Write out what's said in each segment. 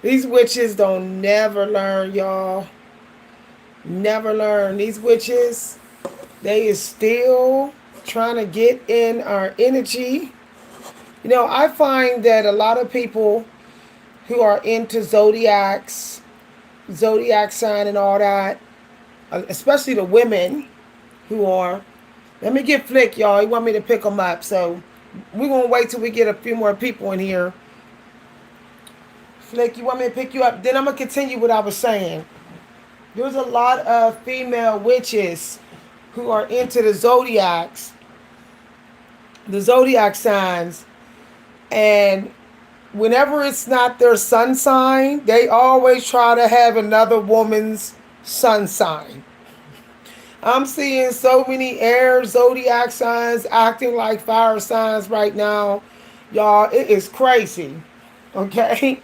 These witches don't never learn, y'all. Never learn. These witches, they is still trying to get in our energy. I find that a lot of people who are into zodiac sign and all that, especially the women who are. Let me get Flick, y'all. He want me to pick them up, so we're gonna wait till we get a few more people in here. Flick, you want me to pick you up? Then I'm gonna continue what I was saying. There's a lot of female witches who are into the zodiac signs, and whenever it's not their sun sign, they always try to have another woman's sun sign. I'm seeing so many air zodiac signs acting like fire signs right now. Y'all, it is crazy. Okay?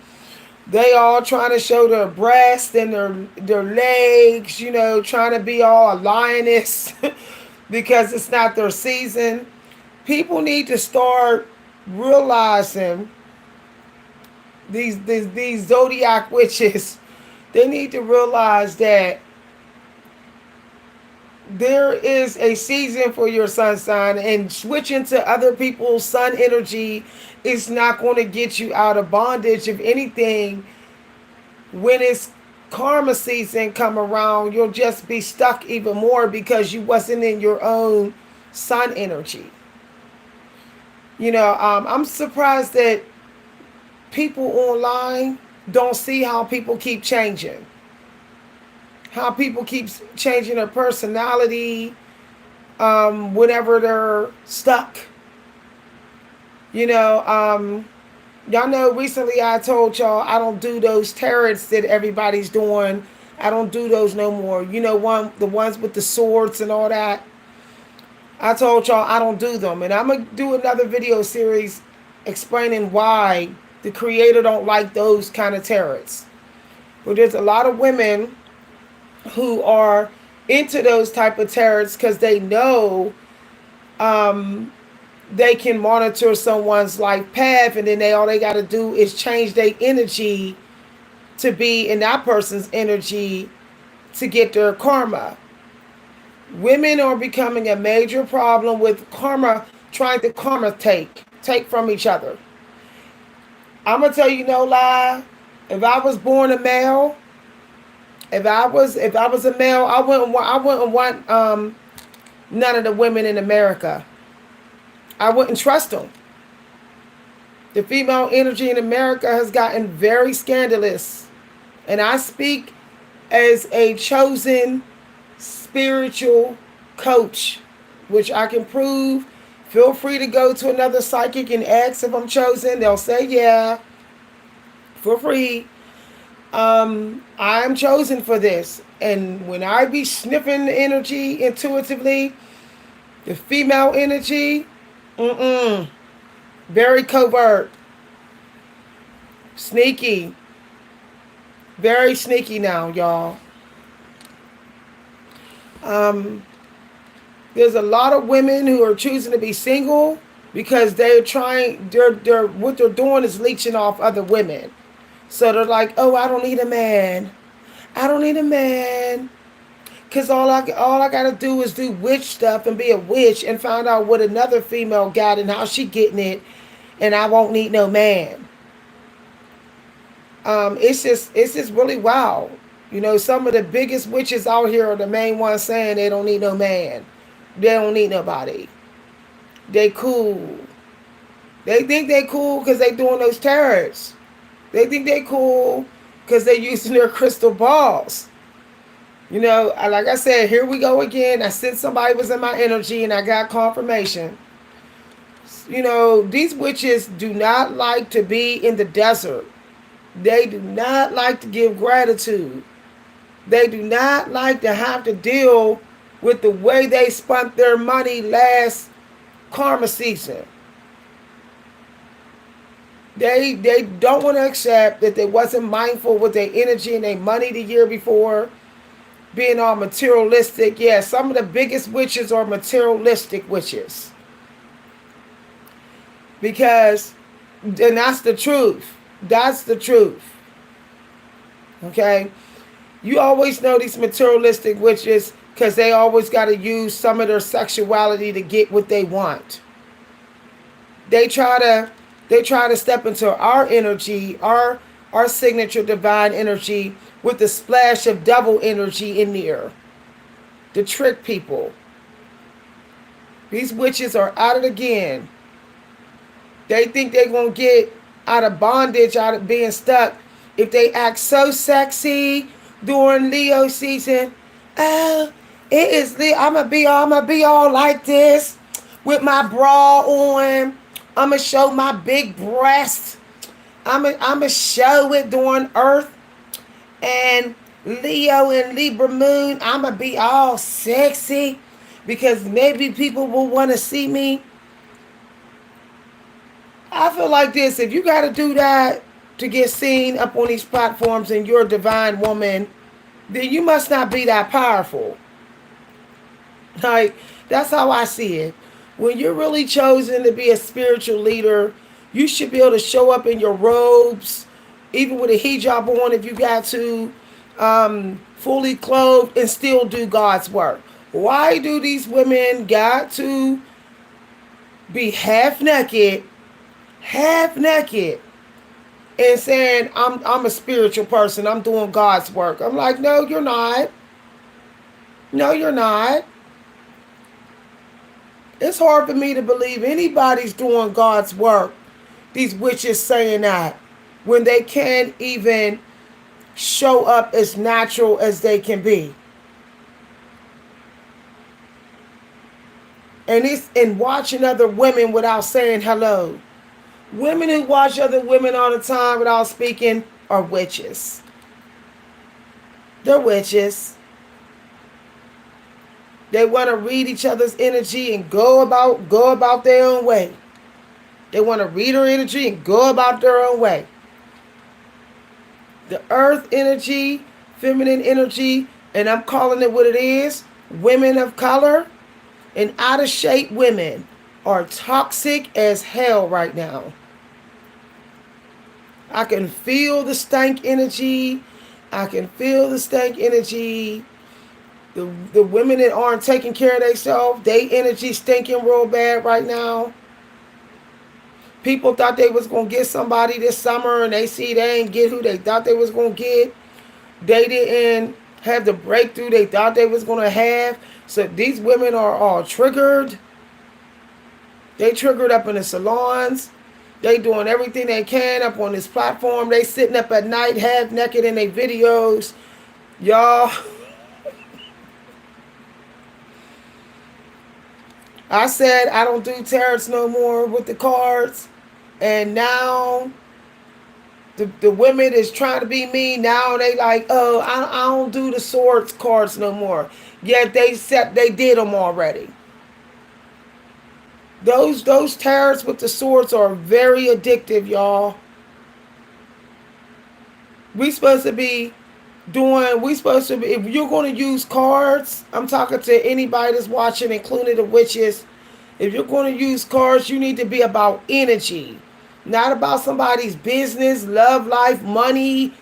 They all trying to show their breasts and their legs, trying to be all a lioness because it's not their season. People need to start realizing these zodiac witches. They need to realize that there is a season for your sun sign, and switching to other people's sun energy is not going to get you out of bondage. If anything, when it's karma season come around, you'll just be stuck even more because you wasn't in your own sun energy. I'm surprised that people online don't see how people keep changing. How people keep changing their personality whenever they're stuck. Y'all know recently I told y'all I don't do those tarots that everybody's doing. I don't do those no more. The ones with the swords and all that. I told y'all I don't do them. And I'm going to do another video series explaining why the creator don't like those kind of tarots. But there's a lot of women who are into those type of tarots because they know they can monitor someone's life path, and then all they got to do is change their energy to be in that person's energy to get their karma. Women are becoming a major problem with karma, trying to take from each other. I'm gonna tell you no lie. If I was born a male, if I was a male, I wouldn't want none of the women in America. I wouldn't trust them. The female energy in America has gotten very scandalous, and I speak as a chosen spiritual coach, which I can prove. Feel free to go to another psychic and ask if I'm chosen. They'll say yeah, for free. I'm chosen for this. And when I be sniffing the energy intuitively, the female energy, very covert, sneaky, very sneaky now, y'all. There's a lot of women who are choosing to be single because they're what they're doing is leeching off other women. So they're like, oh, I don't need a man. I don't need a man. Because all I got to do is do witch stuff and be a witch and find out what another female got and how she getting it. And I won't need no man. It's just really wild. Some of the biggest witches out here are the main ones saying they don't need no man. They don't need nobody. They cool. They think they cool because they doing those tarots. They think they cool because they using their crystal balls. Like I said, here we go again. I said somebody was in my energy and I got confirmation. These witches do not like to be in the desert. They do not like to give gratitude. They do not like to have to deal with the way they spent their money last karma season. They don't want to accept that they wasn't mindful with their energy and their money the year before, being all materialistic. Yeah, some of the biggest witches are materialistic witches. And that's the truth. That's the truth. Okay? You always know these materialistic witches because they always got to use some of their sexuality to get what they want. They try to step into our energy, our signature divine energy with a splash of devil energy in there to trick people. These witches are at it again. They think they're going to get out of bondage, out of being stuck, if they act so sexy during Leo season. Oh, it is Leo. I'm gonna be all like this with my bra on. I'm gonna show my big breasts. I'm gonna show it during Earth and Leo and Libra moon. I'm gonna be all sexy because maybe people will want to see me. I feel like this. If you got to do that to get seen up on these platforms and you're a divine woman, then you must not be that powerful. Like, that's how I see it. When you're really chosen to be a spiritual leader, you should be able to show up in your robes, even with a hijab on if you got to, fully clothed, and still do God's work. Why do these women got to be half naked, and saying, I'm a spiritual person, I'm doing God's work? I'm like, no, you're not. No, you're not. It's hard for me to believe anybody's doing God's work, these witches saying that, when they can't even show up as natural as they can be. And it's in watching other women without saying hello. Women who watch other women all the time without speaking are witches. They're witches. They want to read each other's energy and go about their own way. They want to read her energy and go about their own way. The earth energy, feminine energy, and I'm calling it what it is, women of color and out of shape women are toxic as hell right now. I can feel the stank energy. The women that aren't taking care of themselves, they energy stinking real bad right now. People thought they was going to get somebody this summer and they see they ain't get who they thought they was going to get. They didn't have the breakthrough they thought they was going to have. So these women are all triggered. They triggered up in the salons. They doing everything they can up on this platform. They sitting up at night half naked in their videos. Y'all. I said I don't do tarots no more with the cards. And now the women is trying to be me. Now they like, oh, I don't do the swords cards no more. Yet they did them already. Those tarots with the swords are very addictive, y'all. If you're going to use cards, I'm talking to anybody that's watching, including the witches. If you're going to use cards, you need to be about energy, not about somebody's business, love life, money,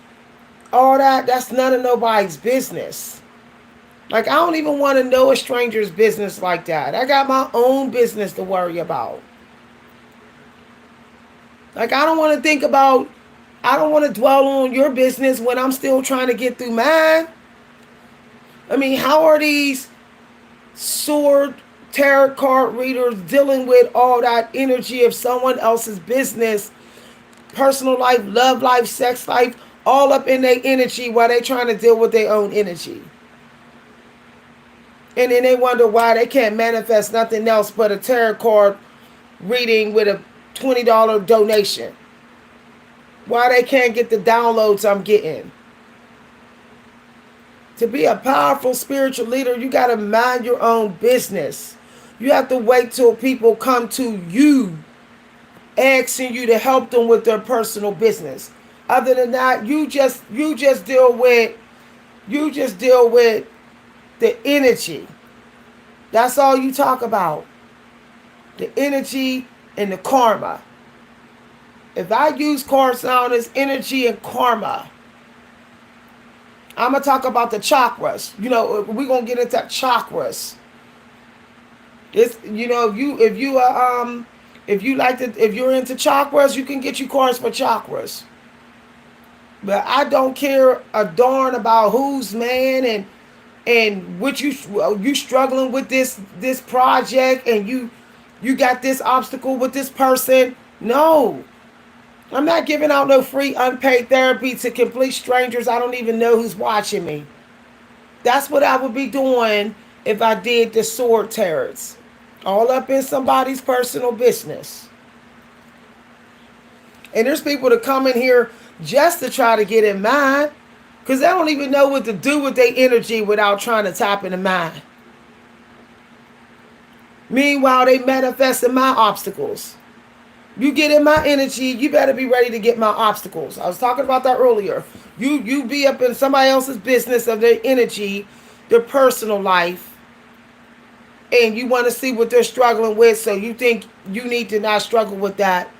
all that. That's none of nobody's business. Like, I don't even want to know a stranger's business like that. I got my own business to worry about. Like, I don't want to dwell on your business when I'm still trying to get through mine. I mean, how are these sword tarot card readers dealing with all that energy of someone else's business, personal life, love life, sex life, all up in their energy while they trying to deal with their own energy? And then they wonder why they can't manifest nothing else but a tarot card reading with a $20 donation. Why they can't get the downloads I'm getting. To be a powerful spiritual leader, you got to mind your own business. You have to wait till people come to you, asking you to help them with their personal business. Other than that, you just deal with the energy. That's all you talk about. The energy and the karma. If I use cards now as energy and karma, I'm gonna talk about the chakras. We're gonna get into chakras. It's if you're into chakras, you can get you cards for chakras. But I don't care a darn about who's man and what you struggling with this project, and you got this obstacle with this person. No. I'm not giving out no free unpaid therapy to complete strangers. I don't even know who's watching me. That's what I would be doing if I did the sword tarots. All up in somebody's personal business. And there's people that come in here just to try to get in mine, because they don't even know what to do with their energy without trying to tap into mine. Meanwhile, they manifesting my obstacles. You get in my energy, you better be ready to get my obstacles. I was talking about that earlier. You be up in somebody else's business of their energy, their personal life, and you want to see what they're struggling with, so you think you need to not struggle with that.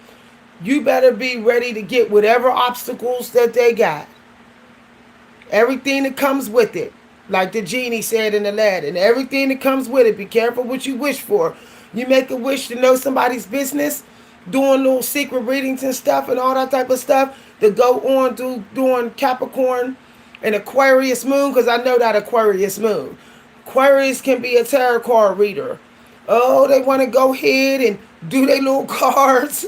You better be ready to get whatever obstacles that they got. Everything that comes with it. Like the genie said in Aladdin, everything that comes with it. Be careful what you wish for. You make a wish to know somebody's business, doing little secret readings and stuff and all that type of stuff, to go on doing Capricorn and Aquarius moon, because I know that Aquarius moon. Aquarius can be a tarot card reader. Oh, they want to go ahead and do their little cards.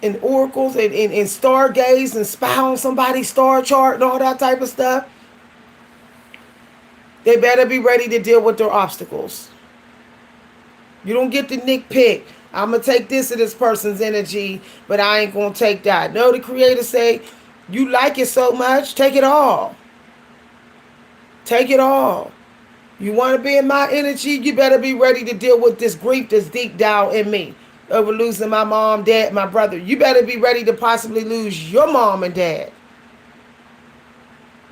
And oracles and stargaze and spy on somebody's star chart and all that type of stuff. They better be ready to deal with their obstacles. You don't get to nitpick. I'm going to take this of this person's energy, but I ain't going to take that. No, the creator say, you like it so much, take it all. Take it all. You want to be in my energy, you better be ready to deal with this grief that's deep down in me. Over losing my mom, dad, my brother. You better be ready to possibly lose your mom and dad.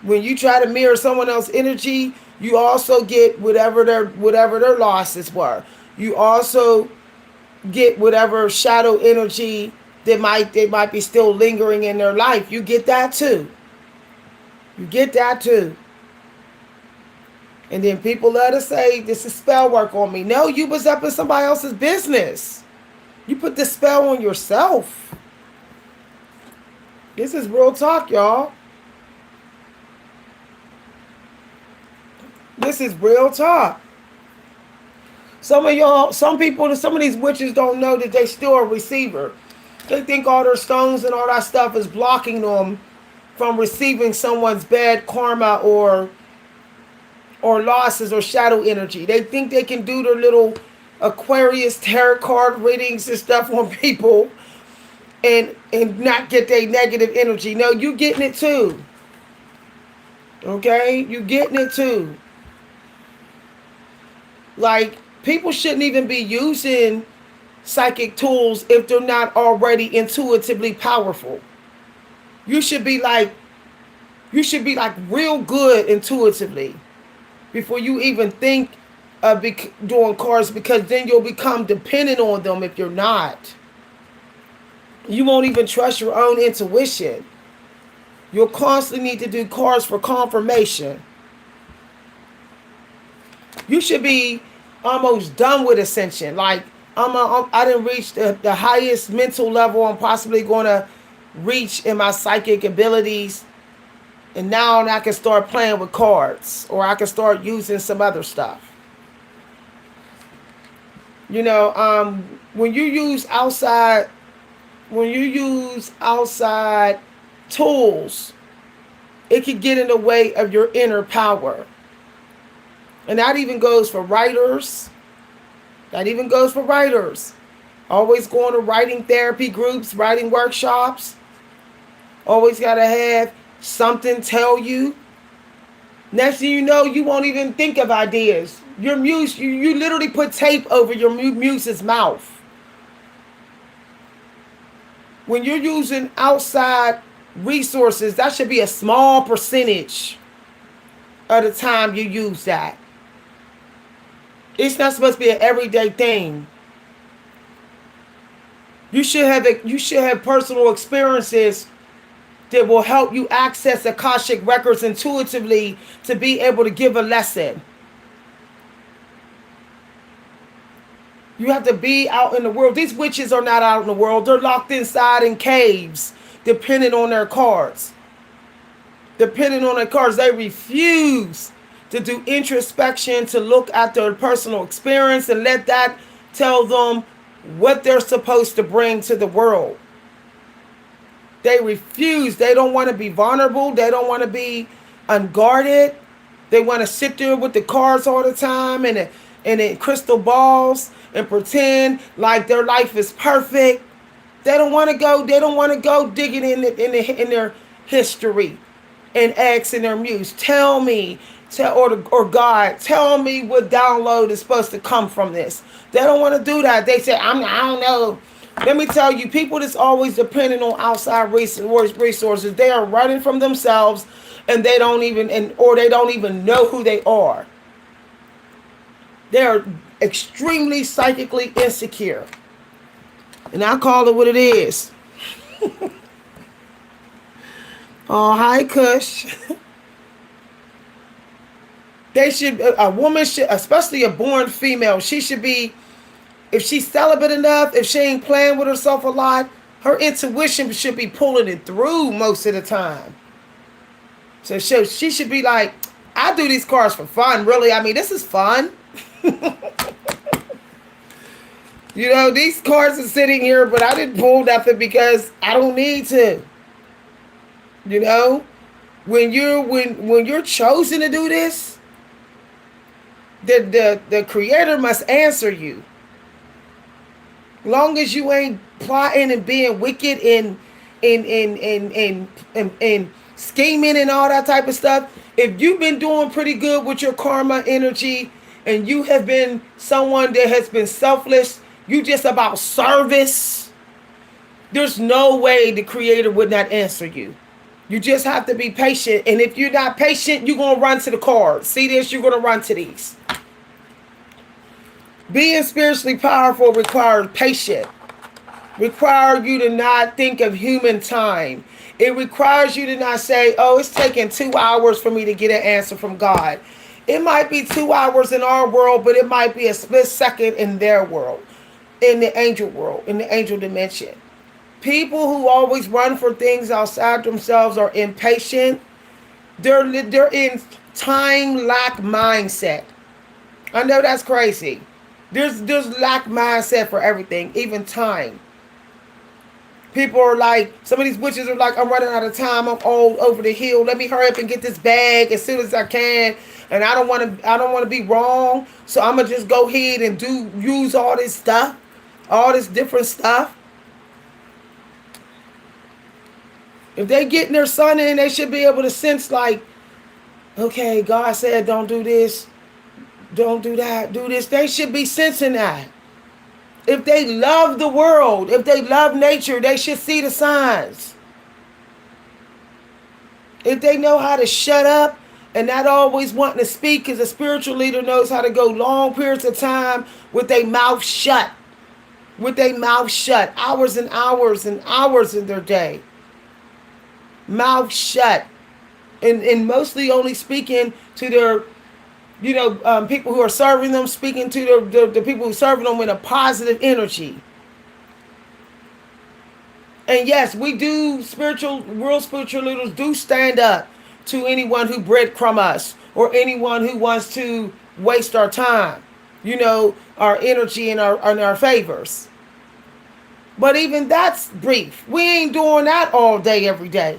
When you try to mirror someone else's energy, you also get whatever their losses were. You also get whatever shadow energy they might be still lingering in their life. You get that too. You get that too. And then people let us say, this is spell work on me. No, you was up in somebody else's business. You put the spell on yourself. This is real talk, y'all. This is real talk. Some of these witches don't know that they still a receiver. They think all their stones and all that stuff is blocking them from receiving someone's bad karma or losses or shadow energy. They think they can do their little Aquarius tarot card readings and stuff on people and not get their negative energy. No, you getting it too. Okay? You getting it too. Like, people shouldn't even be using psychic tools if they're not already intuitively powerful. You should be like real good intuitively before you even think of doing cards, because then you'll become dependent on them if you're not. You won't even trust your own intuition. You'll constantly need to do cards for confirmation. You should be almost done with ascension. Like, I didn't reach the highest mental level I'm possibly going to reach in my psychic abilities. And now I can start playing with cards, or I can start using some other stuff. You know, when you use outside tools, it can get in the way of your inner power. And that even goes for writers. Always going to writing therapy groups, writing workshops. Always got to have something tell you. Next thing you know, you won't even think of ideas. Your muse, you literally put tape over your muse's mouth. When you're using outside resources, that should be a small percentage of the time you use that. It's not supposed to be an everyday thing. You should have personal experiences that will help you access Akashic records intuitively to be able to give a lesson. You have to be out in the world. These witches are not out in the world. They're locked inside in caves, depending on their cards. Depending on their cards, they refuse to do introspection, to look at their personal experience and let that tell them what they're supposed to bring to the world. They refuse. They don't want to be vulnerable. They don't want to be unguarded. They want to sit there with the cards all the time and crystal balls and pretend like their life is perfect. They don't want to go. They don't want to go digging in their history and asking their muse, tell me, or God, tell me what download is supposed to come from this. They don't want to do that. They say, I don't know. Let me tell you, people that's always depending on outside resources, they are running from themselves, and they don't even, or they don't even know who they are. They are extremely psychically insecure, and I call it what it is. Oh, hi, Kush. A woman should, especially a born female, she should be, if she's celibate enough, if she ain't playing with herself a lot, her intuition should be pulling it through most of the time. So she should be like, I do these cards for fun, really. I mean, this is fun. You know, these cards are sitting here, but I didn't pull nothing because I don't need to. You know, when you're chosen to do this, the creator must answer you. Long as you ain't plotting and being wicked and scheming and all that type of stuff, if you've been doing pretty good with your karma energy and you have been someone that has been selfless, you just about service, there's no way the creator would not answer you. You just have to be patient. And if you're not patient, you're going to run to the cards. See this? You're going to run to these. Being spiritually powerful requires patience. Requires you to not think of human time. It requires you to not say, oh, it's taking 2 hours for me to get an answer from God. It might be 2 hours in our world, but it might be a split second in their world, in the angel world, in the angel dimension. People who always run for things outside themselves are impatient. They're in time lack mindset. I know that's crazy. There's lack mindset for everything, even time. People are like, some of these witches are like, I'm running out of time. I'm all over the hill. Let me hurry up and get this bag as soon as I can. And I don't want to be wrong. So I'm gonna just go ahead and use all this stuff, all this different stuff. If they getting their sun in, they should be able to sense like, okay, God said don't do this, don't do that, do this. They should be sensing that. If they love the world, if they love nature, they should see the signs. If they know how to shut up and not always wanting to speak, because a spiritual leader knows how to go long periods of time with their mouth shut. With their mouth shut. Hours and hours and hours in their day. Mouth shut. And mostly only speaking to their, people who are serving them, speaking to the people who are serving them with a positive energy. And yes, we do, real spiritual leaders do stand up to anyone who breadcrumb us or anyone who wants to waste our time, our energy and our favors. But even that's brief. We ain't doing that all day, every day.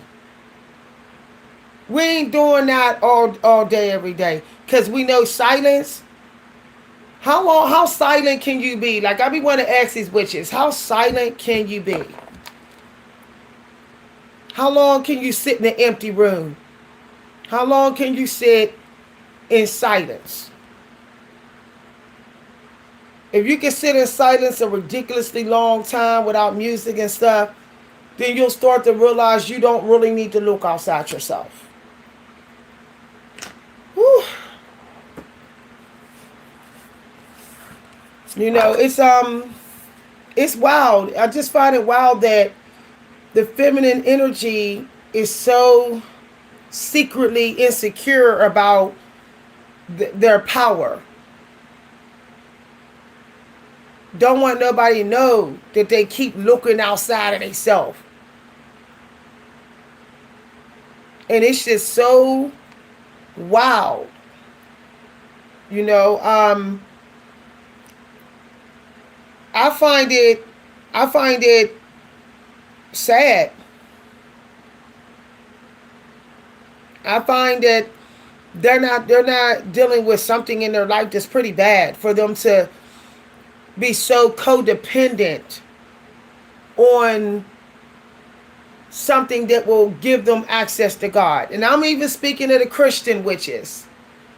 We ain't doing that all day, every day. Because we know silence. How silent can you be? Like, I be wanting to ask these witches, how silent can you be? How long can you sit in an empty room? How long can you sit in silence? If you can sit in silence a ridiculously long time without music and stuff, then you'll start to realize you don't really need to look outside yourself. Whew. It's It's wild. I just find it wild that the feminine energy is so secretly insecure about their power. Don't want nobody to know that they keep looking outside of themselves. And it's just so wild. You know, I find it sad. I find that they're not dealing with something in their life that's pretty bad for them to be so codependent on something that will give them access to God. And I'm even speaking of the Christian witches.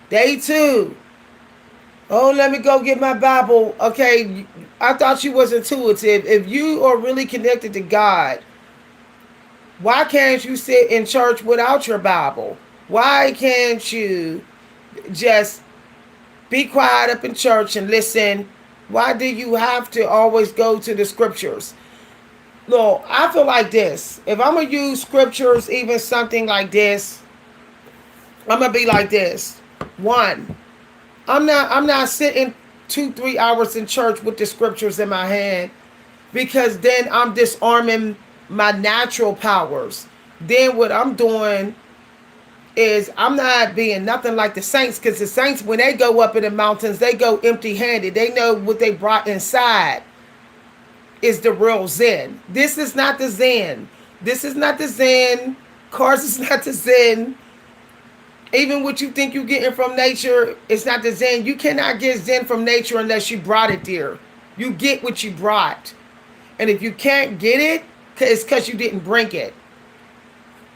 They too. Oh, let me go get my Bible. Okay, I thought you was intuitive. If you are really connected to God, why can't you sit in church without your Bible? Why can't you just be quiet up in church and listen? Why do you have to always go to the scriptures? No, I feel like this. If I'm going to use scriptures, even something like this, I'm going to be like this. One, I'm not sitting 2-3 hours in church with the scriptures in my hand, because then I'm disarming my natural powers. Then what I'm doing is I'm not being nothing like the saints, because the saints, when they go up in the mountains, they go empty-handed. They know what they brought inside is the real Zen. This is not the Zen. This is not the Zen. Cars is not the Zen. Even what you think you're getting from nature, it's not the Zen. You cannot get Zen from nature unless you brought it there. You get what you brought. And if you can't get it, it's because you didn't bring it.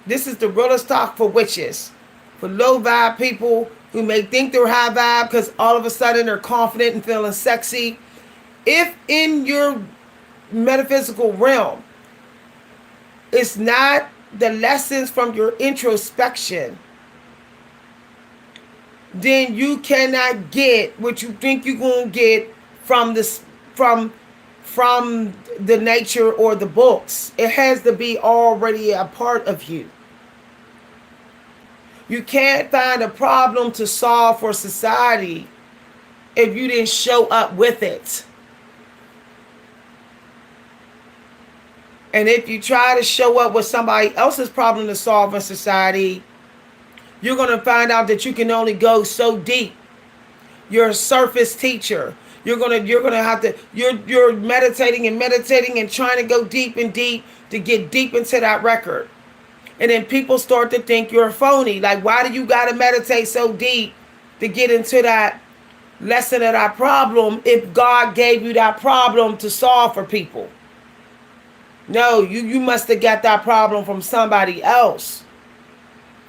This is the realest talk for witches. For low vibe people who may think they're high vibe because all of a sudden they're confident and feeling sexy. If in your metaphysical realm, it's not the lessons from your introspection, then you cannot get what you think you're going to get from this, from the nature or the books. It has to be already a part of you. You can't find a problem to solve for society if you didn't show up with it. And if you try to show up with somebody else's problem to solve in society, you're going to find out that you can only go so deep. You're a surface teacher. You're gonna have to, you're meditating and trying to go deep and deep to get deep into that record. And then people start to think you're a phony. Like, why do you gotta meditate so deep to get into that lesson of that problem if God gave you that problem to solve for people? No, you must have got that problem from somebody else.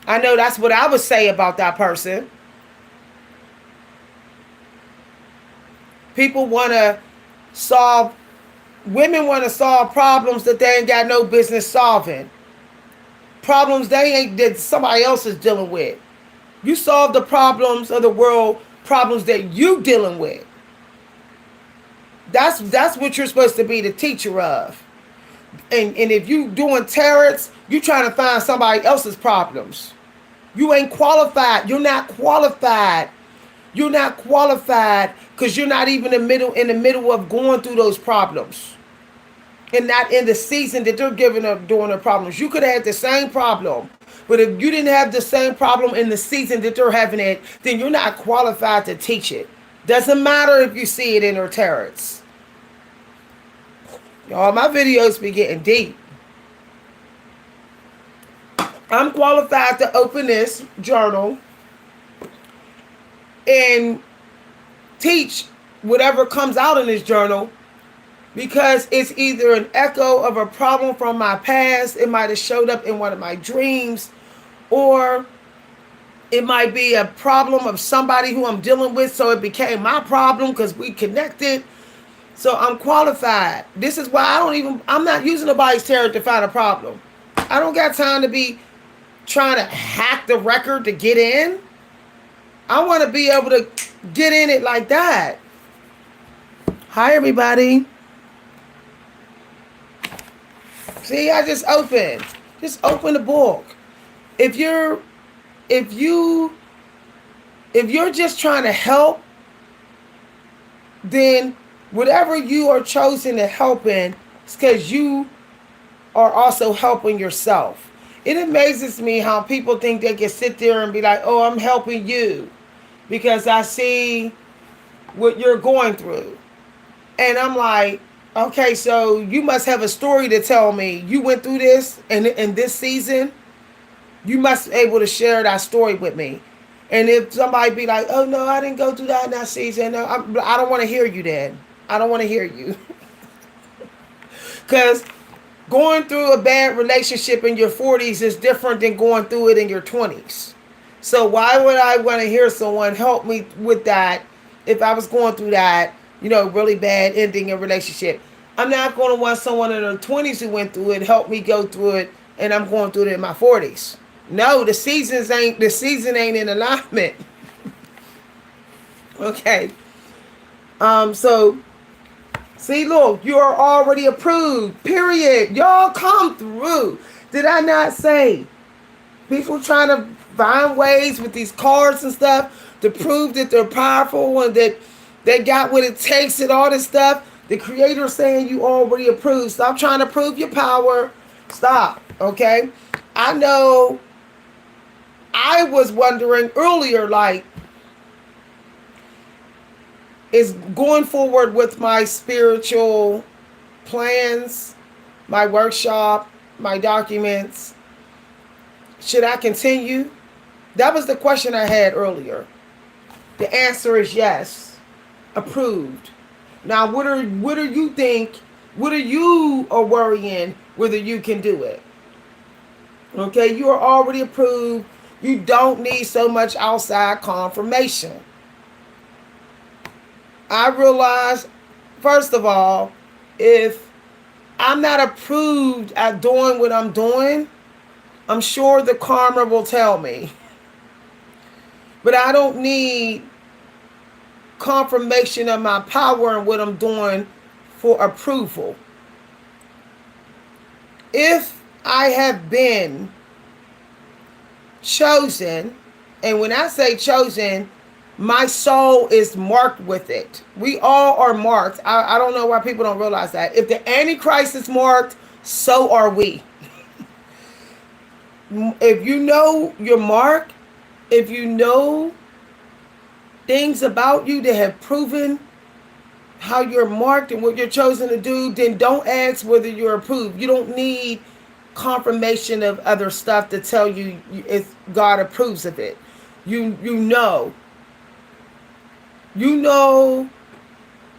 I know that's what I would say about that person. People want to solve, women want to solve problems that they ain't got no business solving. Problems that somebody else is dealing with. You solve the problems of the world, problems that you dealing with. That's what you're supposed to be the teacher of. And if you doing tarots, you trying to find somebody else's problems. You ain't qualified. You're not qualified. You're not qualified because you're not even in the middle of going through those problems. And not in the season that they're giving up doing the problems. You could have had the same problem. But if you didn't have the same problem in the season that they're having it, then you're not qualified to teach it. Doesn't matter if you see it in their tarots. Y'all, my videos be getting deep. I'm qualified to open this journal and teach whatever comes out in this journal, because it's either an echo of a problem from my past. It might have showed up in one of my dreams, or it might be a problem of somebody who I'm dealing with, so it became my problem because we connected. So I'm qualified. This is why I'm not using nobody's tarot to find a problem. I don't got time to be trying to hack the record to get in. I want to be able to get in it like that. Hi, everybody. See, I just opened. Just open the book. If you're if you if you're just trying to help, then whatever you are chosen to help in is because you are also helping yourself. It amazes me how people think they can sit there and be like, oh, I'm helping you because I see what you're going through. And I'm like, okay, so you must have a story to tell me. You went through this and in this season, you must be able to share that story with me. And if somebody be like, oh no, I didn't go through that in that season, no, I don't want to hear you then. I don't want to hear you. Because going through a bad relationship in your 40s is different than going through it in your 20s. So why would I want to hear someone help me with that if I was going through that, really bad ending in a relationship? I'm not going to want someone in their 20s who went through it help me go through it, and I'm going through it in my 40s. No, the season ain't in alignment. Okay. So see, look, you are already approved. Period. Y'all come through. Did I not say? People trying to find ways with these cards and stuff to prove that they're powerful and that they got what it takes and all this stuff. The creator saying you already approved. Stop trying to prove your power. Stop. Okay? I know I was wondering earlier, like, is going forward with my spiritual plans, my workshop, my documents, should I continue? That was the question I had earlier. The answer is yes. Approved. Now, what are you think? What are you are worrying whether you can do it? Okay, you are already approved. You don't need so much outside confirmation. I realize, first of all, if I'm not approved at doing what I'm doing, I'm sure the karma will tell me. But I don't need confirmation of my power and what I'm doing for approval. If I have been chosen, and when I say chosen, my soul is marked with it. We all are marked. I don't know why people don't realize that. If the Antichrist is marked, so are we. If you know your mark, if you know things about you that have proven how you're marked and what you're chosen to do, then don't ask whether you're approved. You don't need confirmation of other stuff to tell you if God approves of it. You know. You know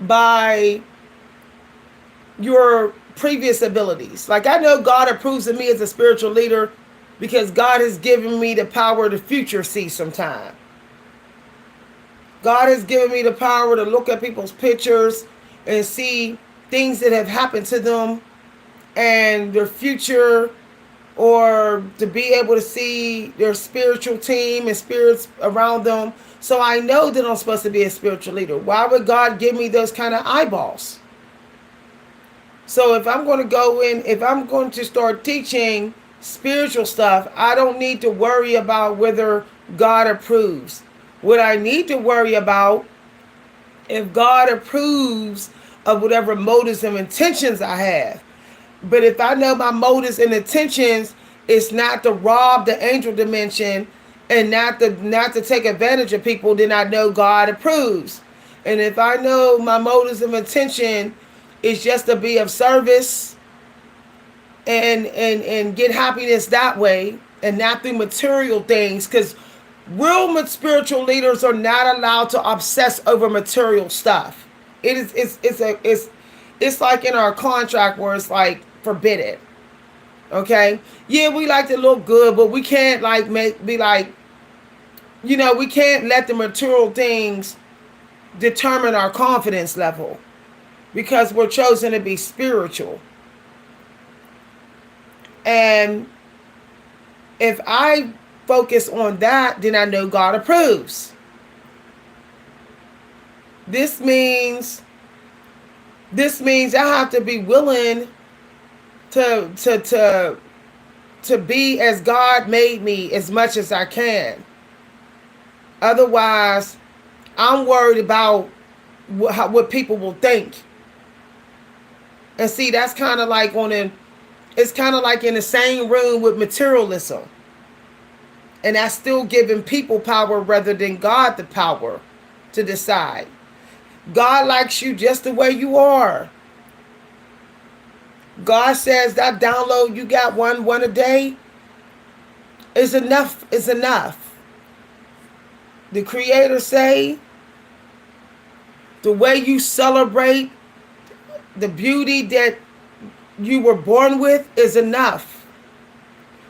by your previous abilities. Like, I know God approves of me as a spiritual leader because God has given me the power to future see sometime. God has given me the power to look at people's pictures and see things that have happened to them and their future, or to be able to see their spiritual team and spirits around them. So I know that I'm supposed to be a spiritual leader. Why would God give me those kind of eyeballs? So if I'm going to go in, if I'm going to start teaching spiritual stuff, I don't need to worry about whether God approves. What I need to worry about, if God approves of whatever motives and intentions I have. But if I know my motives and intentions is not to rob the angel dimension and not to take advantage of people, then I know God approves. And if I know my motives and intention is just to be of service and get happiness that way and not through material things, because real spiritual leaders are not allowed to obsess over material stuff. It's like in our contract where it's like forbidden. Okay? Yeah, we like to look good, but we can't we can't let the material things determine our confidence level because we're chosen to be spiritual. And if I focus on that, then I know God approves. This means I have to be willing to to to to be as God made me as much as I can. Otherwise, I'm worried about what people will think. And see, that's kind of like it's kind of like in the same room with materialism. And that's still giving people power rather than God the power to decide. God likes you just the way you are. God says that download you got one a day is enough. Is enough. The Creator say the way you celebrate the beauty that you were born with is enough.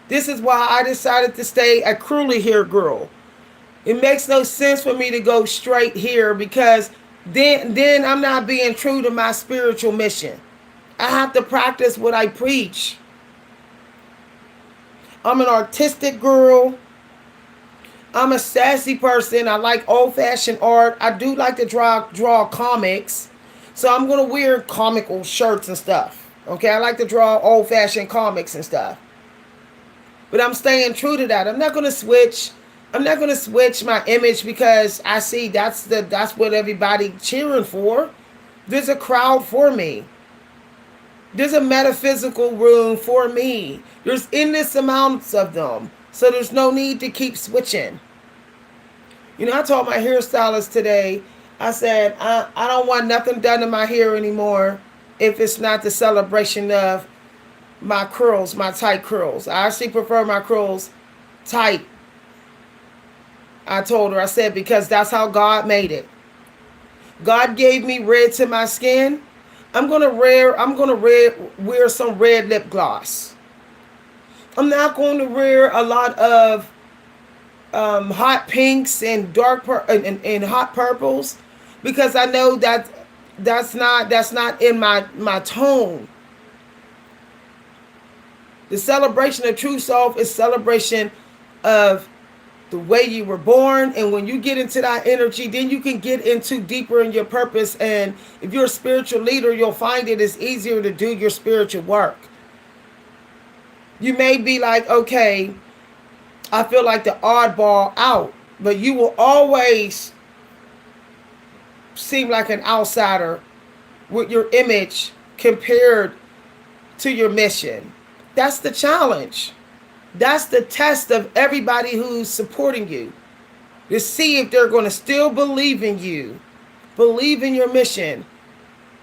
This is why I decided to stay a curly hair girl. It makes no sense for me to go straight here because then I'm not being true to my spiritual mission. I have to practice what I preach. I'm an artistic girl. I'm a sassy person. I like old-fashioned art. I do like to draw comics. So I'm going to wear comical shirts and stuff. Okay, I like to draw old-fashioned comics and stuff. But I'm staying true to that. I'm not going to switch. I'm not going to switch my image because I see that's what everybody cheering for. There's a crowd for me. There's a metaphysical room for me. There's endless amounts of them. So there's no need to keep switching. You know, I told my hairstylist today, I said, I don't want nothing done to my hair anymore if it's not the celebration of my curls, my tight curls. I actually prefer my curls tight. I told her, I said, because that's how God made it. God gave me red to my skin. I'm gonna wear some red lip gloss. I'm not going to wear a lot of hot pinks and and hot purples because I know that that's not in my tone. The celebration of true self is celebration of the way you were born, and when you get into that energy, then you can get into deeper in your purpose. And if you're a spiritual leader, you'll find it is easier to do your spiritual work. You may be like, okay, I feel like the oddball out, but you will always seem like an outsider with your image compared to your mission. That's the challenge. That's the test of everybody who's supporting you, to see if they're going to still believe in you, believe in your mission,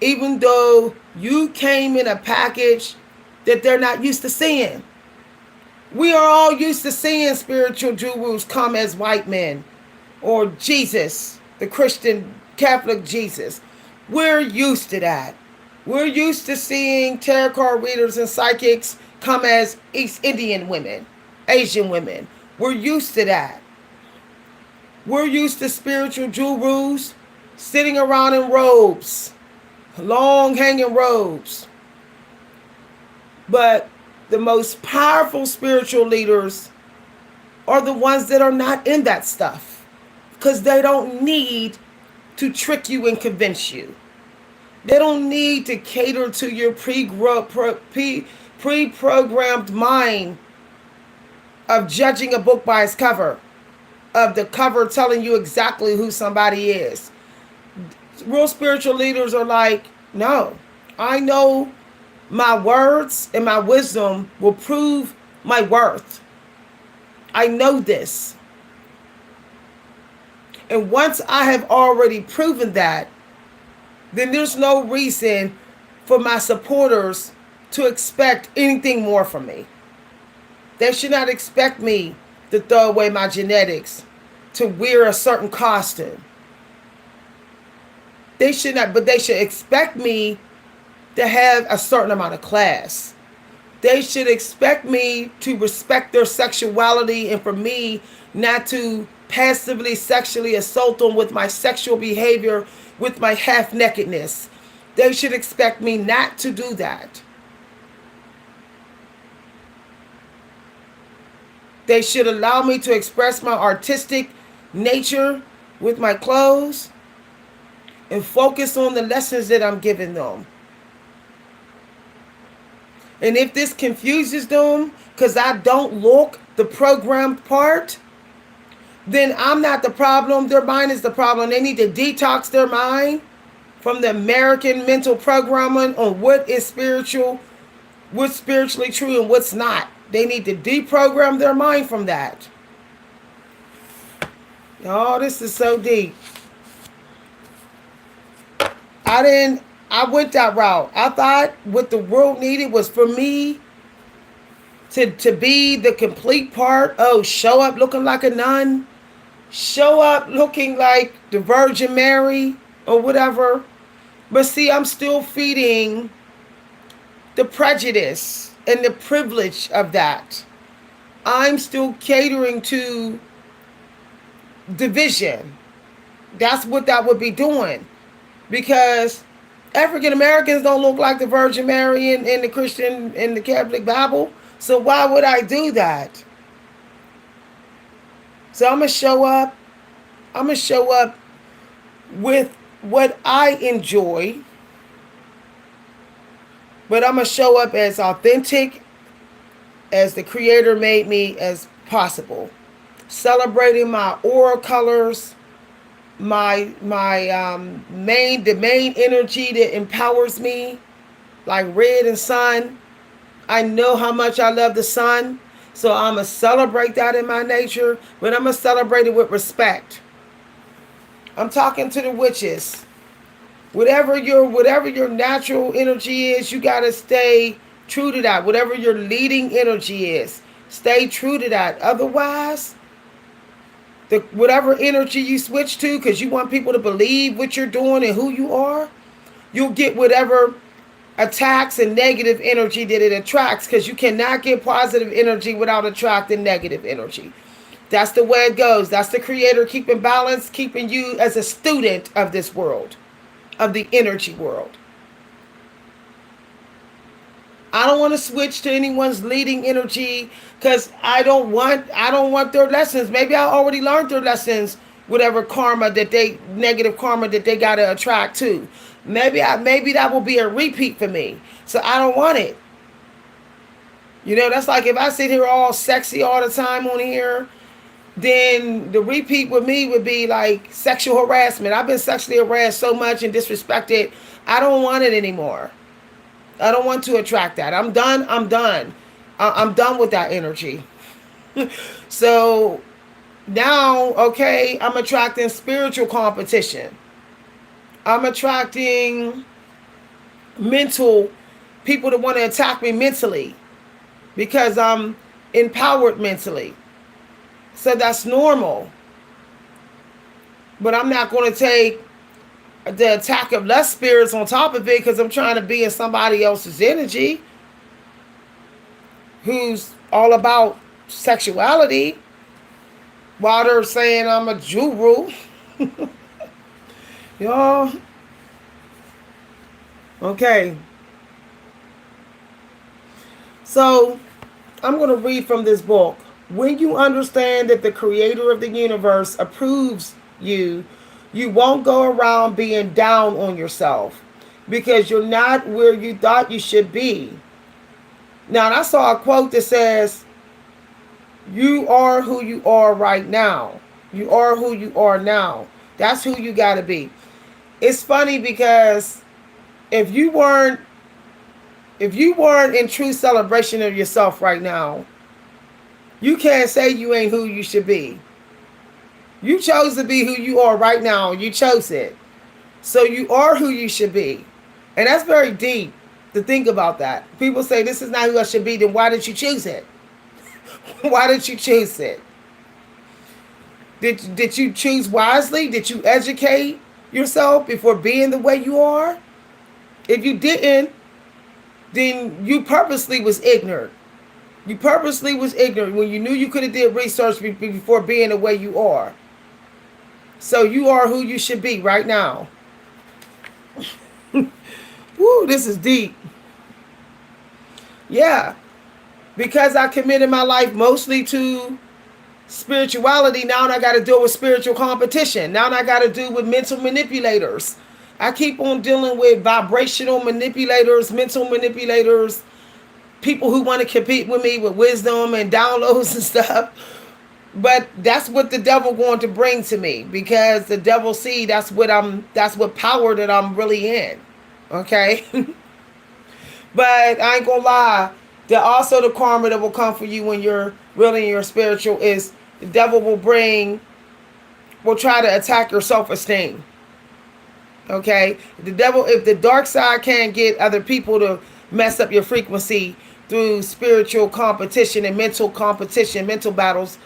even though you came in a package that they're not used to seeing. We are all used to seeing spiritual gurus come as white men or Jesus, the Christian Catholic Jesus. We're used to that. We're used to seeing tarot card readers and psychics come as East Indian women, Asian women. We're used to that. We're used to spiritual gurus sitting around in robes, long hanging robes. But the most powerful spiritual leaders are the ones that are not in that stuff, because they don't need to trick you and convince you. They don't need to cater to your pre-programmed mind of judging a book by its cover, of the cover telling you exactly who somebody is. Real spiritual leaders are like, no, I know my words and my wisdom will prove my worth. I know this. And once I have already proven that, then there's no reason for my supporters to expect anything more from me. They should not expect me to throw away my genetics, to wear a certain costume. They should not, but they should expect me to have a certain amount of class. They should expect me to respect their sexuality and for me not to passively sexually assault them with my sexual behavior, with my half-nakedness. They should expect me not to do that. They should allow me to express my artistic nature with my clothes and focus on the lessons that I'm giving them. And if this confuses them because I don't look the programmed part, then I'm not the problem. Their mind is the problem. They need to detox their mind from the American mental programming on what is spiritual, what's spiritually true, and what's not. They need to deprogram their mind from that. Oh, this is so deep. I went that route. I thought what the world needed was for me to be the complete part. Oh, show up looking like a nun. Show up looking like the Virgin Mary or whatever. But see, I'm still feeding the prejudice and the privilege of that. I'm still catering to division. That's what that would be doing. Because African Americans don't look like the Virgin Mary in the Christian and the Catholic Bible. So why would I do that? So I'm going to show up. I'm going to show up with what I enjoy. But I'm going to show up as authentic as the Creator made me as possible. Celebrating my aura colors, the main energy that empowers me, like red and sun. I know how much I love the sun, so I'm gonna celebrate that in my nature, but I'm gonna celebrate it with respect. I'm talking to the witches. Whatever your natural energy is, you gotta stay true to that. Whatever your leading energy is, stay true to that. Otherwise, whatever energy you switch to because you want people to believe what you're doing and who you are, you'll get whatever attacks and negative energy that it attracts, because you cannot get positive energy without attracting negative energy. That's the way it goes. That's the Creator keeping balance, keeping you as a student of this world, of the energy world. I don't want to switch to anyone's leading energy because I don't want their lessons. Maybe I already learned their lessons, whatever negative karma that they got to attract to. Maybe that will be a repeat for me. So I don't want it. That's like if I sit here all sexy all the time on here, then the repeat with me would be like sexual harassment. I've been sexually harassed so much and disrespected. I don't want it anymore. I don't want to attract that. I'm done. I'm done with that energy. So now, okay, I'm attracting spiritual competition. I'm attracting mental people that want to attack me mentally because I'm empowered mentally. So that's normal. But I'm not going to take the attack of less spirits on top of it because I'm trying to be in somebody else's energy who's all about sexuality while they're saying I'm a guru. Y'all. Okay. So I'm going to read from this book. When you understand that the Creator of the universe approves you, you won't go around being down on yourself because you're not where you thought you should be. Now, I saw a quote that says, you are who you are right now. You are who you are now. That's who you got to be. It's funny because if you weren't in true celebration of yourself right now, you can't say you ain't who you should be. You chose to be who you are right now. You chose it. So you are who you should be. And that's very deep to think about that. People say this is not who I should be. Then why did you choose it? Why did you choose it? Did you choose wisely? Did you educate yourself before being the way you are? If you didn't, then you purposely was ignorant. You purposely was ignorant when you knew you could have did research before being the way you are. So you are who you should be right now. Woo, this is deep. Yeah. Because I committed my life mostly to spirituality, now I got to deal with spiritual competition. Now I got to deal with mental manipulators. I keep on dealing with vibrational manipulators, mental manipulators, people who want to compete with me with wisdom and downloads and stuff. But that's what the devil going to bring to me, because the devil see that's what power that I'm really in. Okay? But I ain't gonna lie. Also the karma that will come for you when you're really in your spiritual is the devil will try to attack your self-esteem. Okay? The devil, if the dark side can't get other people to mess up your frequency through spiritual competition and mental battles,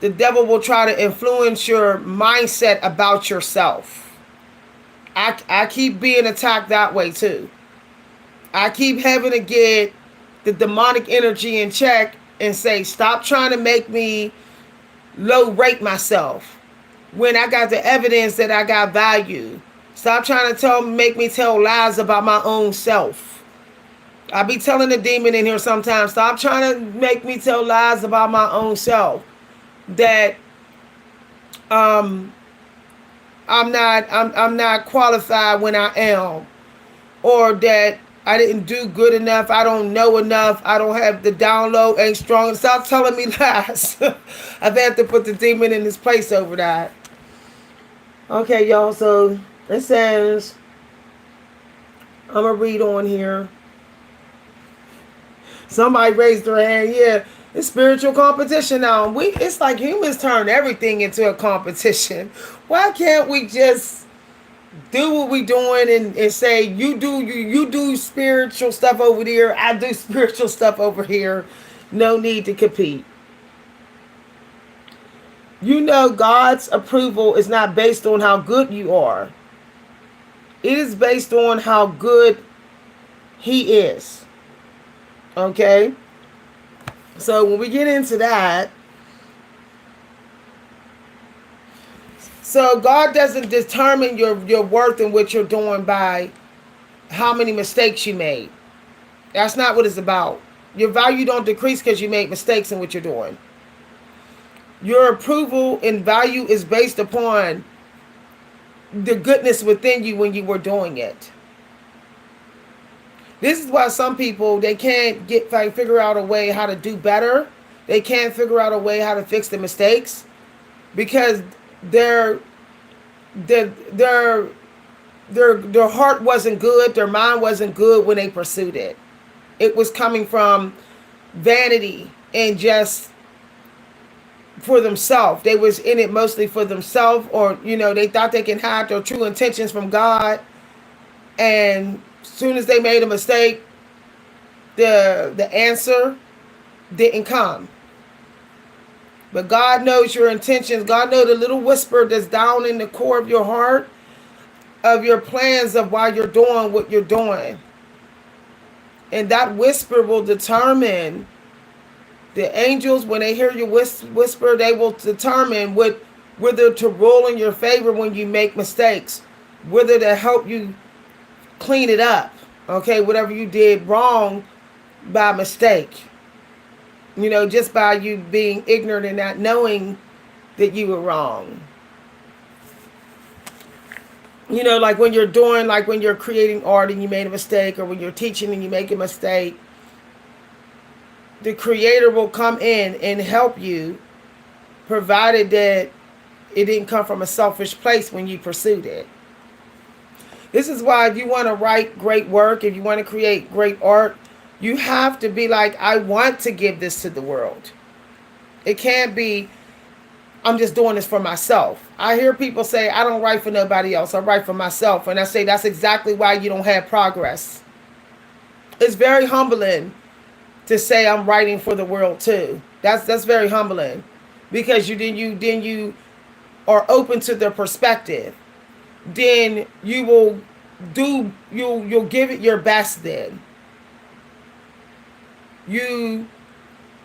the devil will try to influence your mindset about yourself. I keep being attacked that way too. I keep having to get the demonic energy in check and say, stop trying to make me low rate myself when I got the evidence that I got value. Stop trying to make me tell lies about my own self. I be telling the demon in here sometimes, stop trying to make me tell lies about my own self. That I'm not qualified when I am, or that I didn't do good enough, I don't know enough, I don't have the download, ain't strong. Stop telling me lies. I've had to put the demon in his place over that. Okay, y'all, so it says, I'm going to read on here. Somebody raised their hand. Yeah, it's spiritual competition now. It's like humans turn everything into a competition. Why can't we just do what we doing and say, you do spiritual stuff over there, I do spiritual stuff over here. No need to compete. You know, God's approval is not based on how good you are. It is based on how good He is. Okay? So when we get into that, so God doesn't determine your worth and what you're doing by how many mistakes you made. That's not what it's about. Your value don't decrease because you made mistakes in what you're doing. Your approval and value is based upon the goodness within you when you were doing it. This is why some people, they can't figure out a way how to do better. They can't figure out a way how to fix the mistakes because their heart wasn't good, their mind wasn't good when they pursued it. It was coming from vanity and just for themselves. They was in it mostly for themselves, or they thought they can hide their true intentions from God. And as soon as they made a mistake, the answer didn't come. But God knows your intentions. God knows the little whisper that's down in the core of your heart, of your plans of why you're doing what you're doing. And that whisper will determine, the angels, when they hear you whisper, they will determine whether to roll in your favor when you make mistakes, whether to help you clean it up. Okay, whatever you did wrong by mistake. Just by you being ignorant and not knowing that you were wrong. Like when you're creating art and you made a mistake, or when you're teaching and you make a mistake, the Creator will come in and help you, provided that it didn't come from a selfish place when you pursued it. This is why if you want to write great work, if you want to create great art, you have to be like, I want to give this to the world. It can't be, I'm just doing this for myself. I hear people say, I don't write for nobody else, I write for myself. And I say, that's exactly why you don't have progress. It's very humbling to say I'm writing for the world too. That's very humbling, because you are open to their perspective. Then you'll give it your best. Then you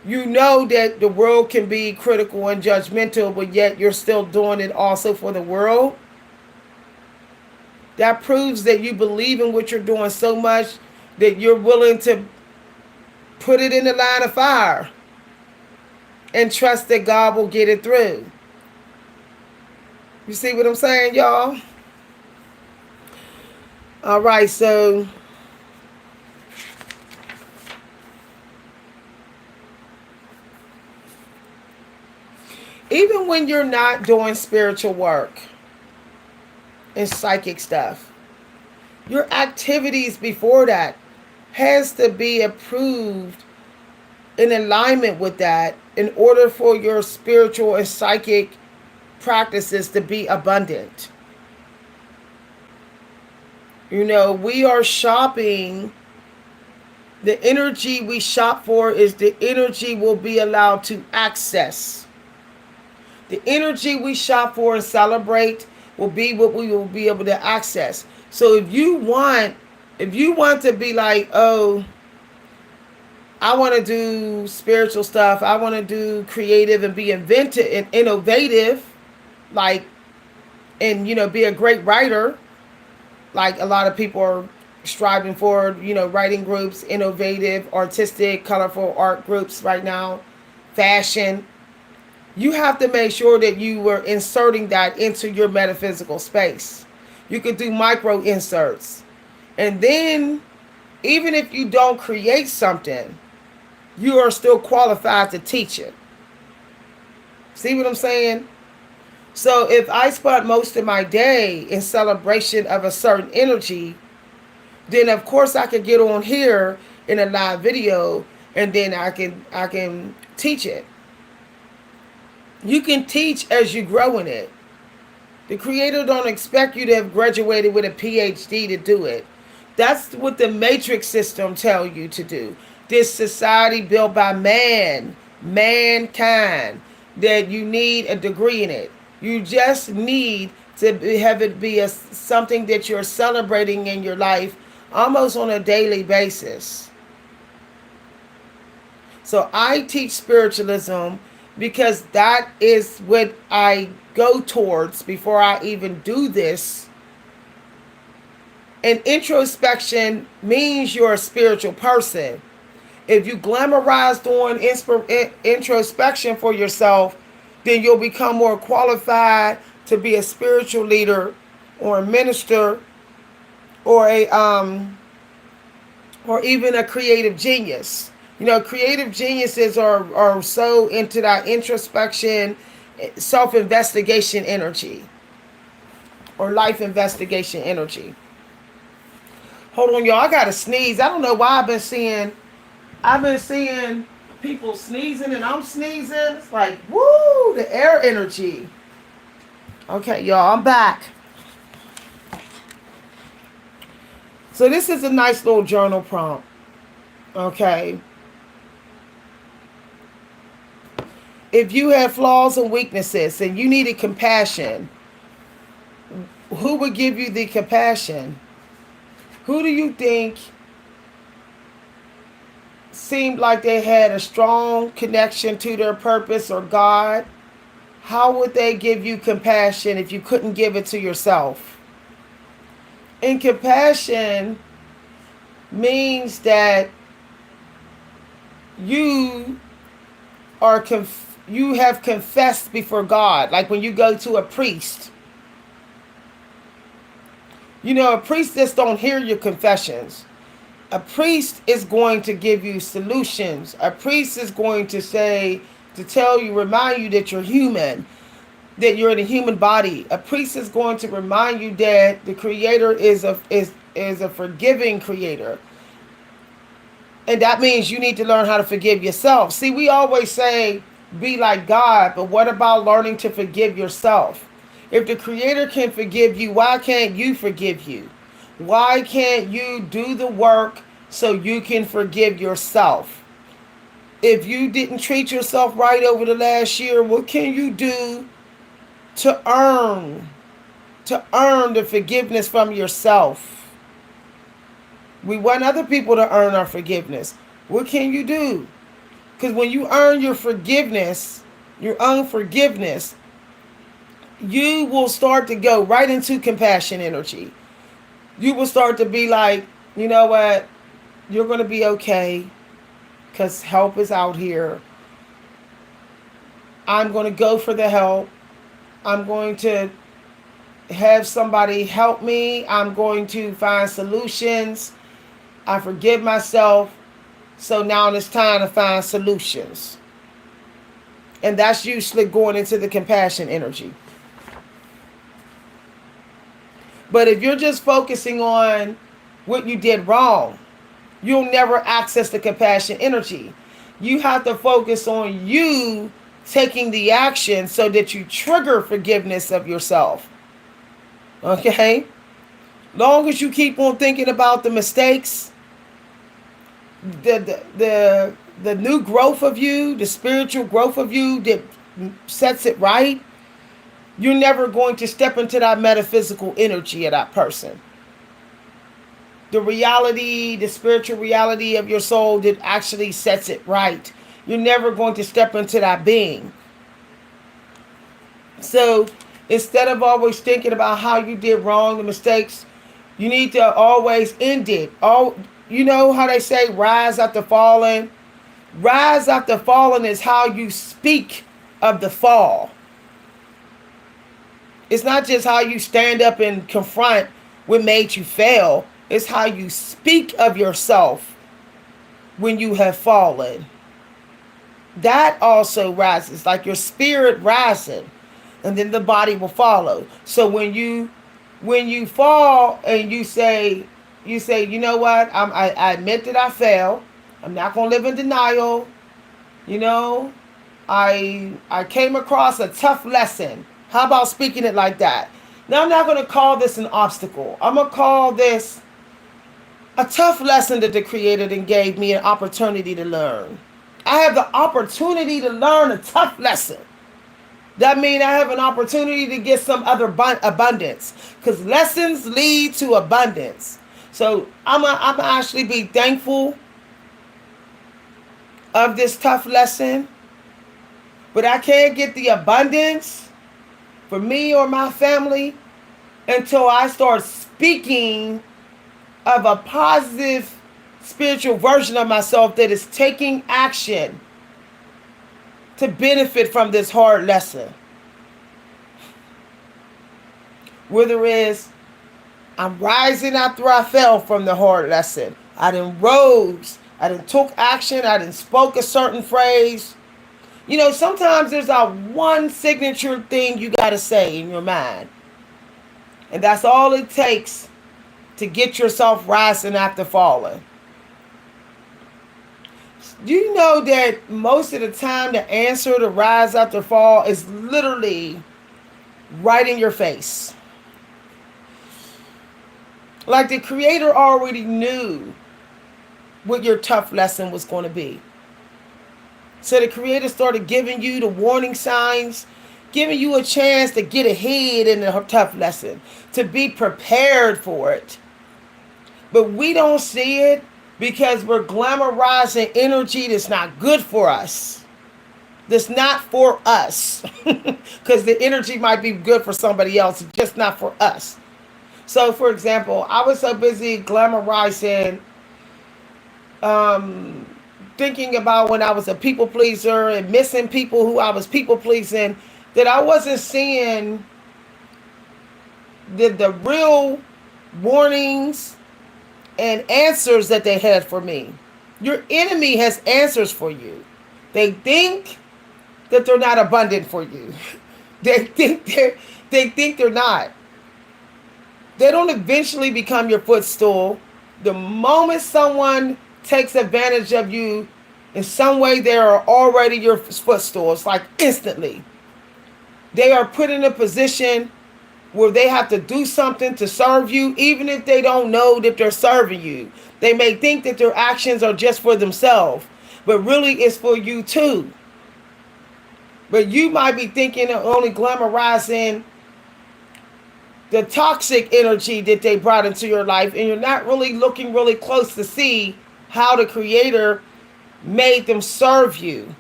know that the world can be critical and judgmental, but yet you're still doing it also for the world. That proves that you believe in what you're doing so much that you're willing to put it in the line of fire and trust that God will get it through. You see what I'm saying, y'all? All right, so Even when you're not doing spiritual work and psychic stuff, your activities before that has to be approved in alignment with that in order for your spiritual and psychic practices to be abundant. You know, we are shopping. The energy we shop for is the energy we'll be allowed to access. The energy we shop for and celebrate will be what we will be able to access. So if you want to be like, oh, I want to do spiritual stuff, I want to do creative and be inventive and innovative, like, and be a great writer, like a lot of people are striving for, writing groups, innovative, artistic, colorful art groups right now, fashion. You have to make sure that you were inserting that into your metaphysical space. You could do micro inserts. And then, even if you don't create something, you are still qualified to teach it. See what I'm saying? So if I spent most of my day in celebration of a certain energy, then of course I could get on here in a live video and then I can teach it. You can teach as you grow in it. The creator don't expect you to have graduated with a PhD to do it. That's what the matrix system tell you to do. This society built by mankind, that you need a degree in it. You just need to have it be something that you're celebrating in your life almost on a daily basis. So I teach spiritualism because that is what I go towards before I even do this. And introspection means you're a spiritual person. If you glamorize doing introspection for yourself, then you'll become more qualified to be a spiritual leader or a minister or or even a creative genius. Creative geniuses are so into that introspection, self-investigation energy or life investigation energy. Hold on, y'all. I gotta sneeze. I don't know why I've been seeing people sneezing and I'm sneezing. It's like, woo, the air energy. Okay, y'all, I'm back. So this is a nice little journal prompt. Okay. If you have flaws and weaknesses and you needed compassion, who would give you the compassion? Who do you think seemed like they had a strong connection to their purpose or God? How would they give you compassion if you couldn't give it to yourself? And compassion means that you have confessed before God. Like when you go to a priest. A priest just don't hear your confessions. A priest is going to give you solutions. A priest is going to remind you that you're human, that you're in a human body. A priest is going to remind you that the creator is a forgiving creator. And that means you need to learn how to forgive yourself. See, we always say, be like God, but what about learning to forgive yourself? If the creator can forgive you, why can't you forgive you? Why can't you do the work so you can forgive yourself? If you didn't treat yourself right over the last year, what can you do to earn the forgiveness from yourself? We want other people to earn our forgiveness. What can you do? Because when you earn your forgiveness, your own forgiveness, you will start to go right into compassion energy. You will start to be like, you know what? You're going to be okay because help is out here. I'm going to go for the help. I'm going to have somebody help me. I'm going to find solutions. I forgive myself. So now it's time to find solutions. And that's usually going into the compassion energy. But if you're just focusing on what you did wrong, you'll never access the compassion energy. You have to focus on you taking the action so that you trigger forgiveness of yourself. Okay? Long as you keep on thinking about the mistakes, the new growth of you, the spiritual growth of you that sets it right, you're never going to step into that metaphysical energy of that person. The reality, the spiritual reality of your soul that actually sets it right. You're never going to step into that being. So instead of always thinking about how you did wrong, the mistakes, you need to always end it. You know how they say rise after falling? Rise after falling is how you speak of the fall. It's not just how you stand up and confront what made you fail. It's how you speak of yourself when you have fallen. That also rises, like your spirit rising, and then the body will follow. So when you fall and you say, you know what, I admit that I failed. I'm not gonna live in denial. You know, I came across a tough lesson. How about speaking it like that? Now I'm not gonna call this an obstacle. I'm gonna call this a tough lesson that the Creator then gave me an opportunity to learn. I have the opportunity to learn a tough lesson. That means I have an opportunity to get some other abundance. Because lessons lead to abundance. So I'm actually be thankful of this tough lesson. But I can't get the abundance for me or my family until I start speaking of a positive spiritual version of myself that is taking action to benefit from this hard lesson. Whether it's I'm rising after I fell from the hard lesson. I done rose. I done took action. I done spoke a certain phrase. You know, sometimes there's a one signature thing you got to say in your mind. And that's all it takes to get yourself rising after falling. Do you know that most of the time the answer to rise after fall is literally right in your face? Like the Creator already knew what your tough lesson was going to be. So the Creator started giving you the warning signs, giving you a chance to get ahead in the tough lesson, to be prepared for it. But we don't see it because we're glamorizing energy that's not good for us. That's not for us. Because the energy might be good for somebody else, it's just not for us. So, for example, I was so busy glamorizing, thinking about when I was a people pleaser and missing people who I was people pleasing, that I wasn't seeing the real warnings and answers that they had for me. Your enemy has answers for you. They think that they're not abundant for you. They think they're not. They don't eventually become your footstool. The moment someone takes advantage of you in some way, they are already your footstool. It's like instantly. They are put in a position where they have to do something to serve you, even if they don't know that they're serving you. They may think that their actions are just for themselves, but really it's for you too. But you might be thinking of only glamorizing the toxic energy that they brought into your life, and you're not really looking really close to see how the Creator made them serve you.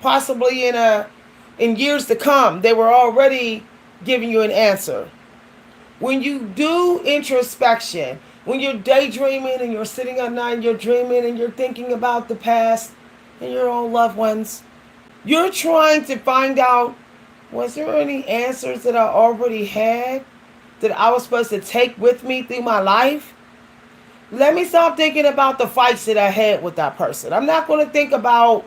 Possibly in years to come, they were already giving you an answer. When you do introspection, when you're daydreaming and you're sitting at night and you're dreaming and you're thinking about the past and your own loved ones, you're trying to find out, was there any answers that I already had that I was supposed to take with me through my life? Let me stop thinking about the fights that I had with that person. I'm not going to think about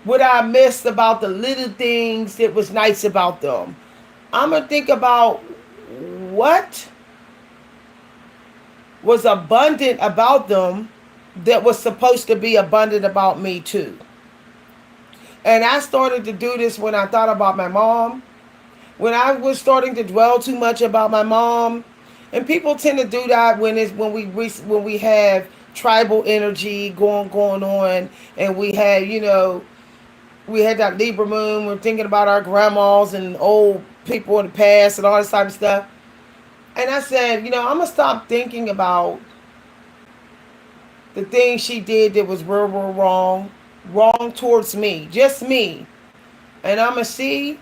what I missed about the little things that was nice about them. I'm going to think about what was abundant about them that was supposed to be abundant about me too. And I started to do this when I thought about my mom. When I was starting to dwell too much about my mom, and people tend to do that when we have tribal energy going on, and we had we had that Libra moon. We're thinking about our grandmas and old people in the past and all this type of stuff. And I said, I'm gonna stop thinking about the things she did that was real, real wrong towards me, just me. And I'm gonna see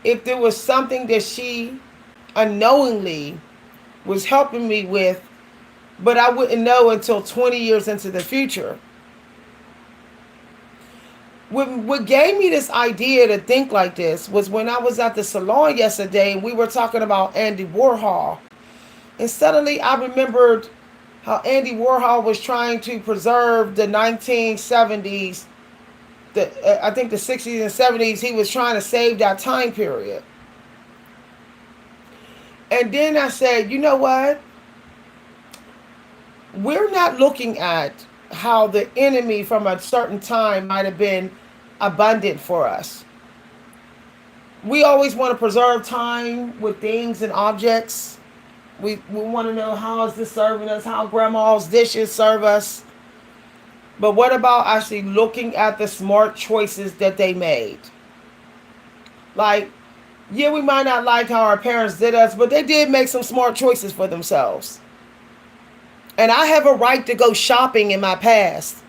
if there was something that she unknowingly was helping me with, but I wouldn't know until 20 years into the future. What gave me this idea to think like this was when I was at the salon yesterday and we were talking about Andy Warhol. And suddenly I remembered how Andy Warhol was trying to preserve the 1970s, I think the 60s and 70s, he was trying to save that time period. And then I said, you know what? We're not looking at how the enemy from a certain time might have been abundant for us. We always want to preserve time with things and objects. We want to know, how is this serving us? How grandma's dishes serve us? But what about actually looking at the smart choices that they made? Like, yeah, we might not like how our parents did us, but they did make some smart choices for themselves. And I have a right to go shopping in my past.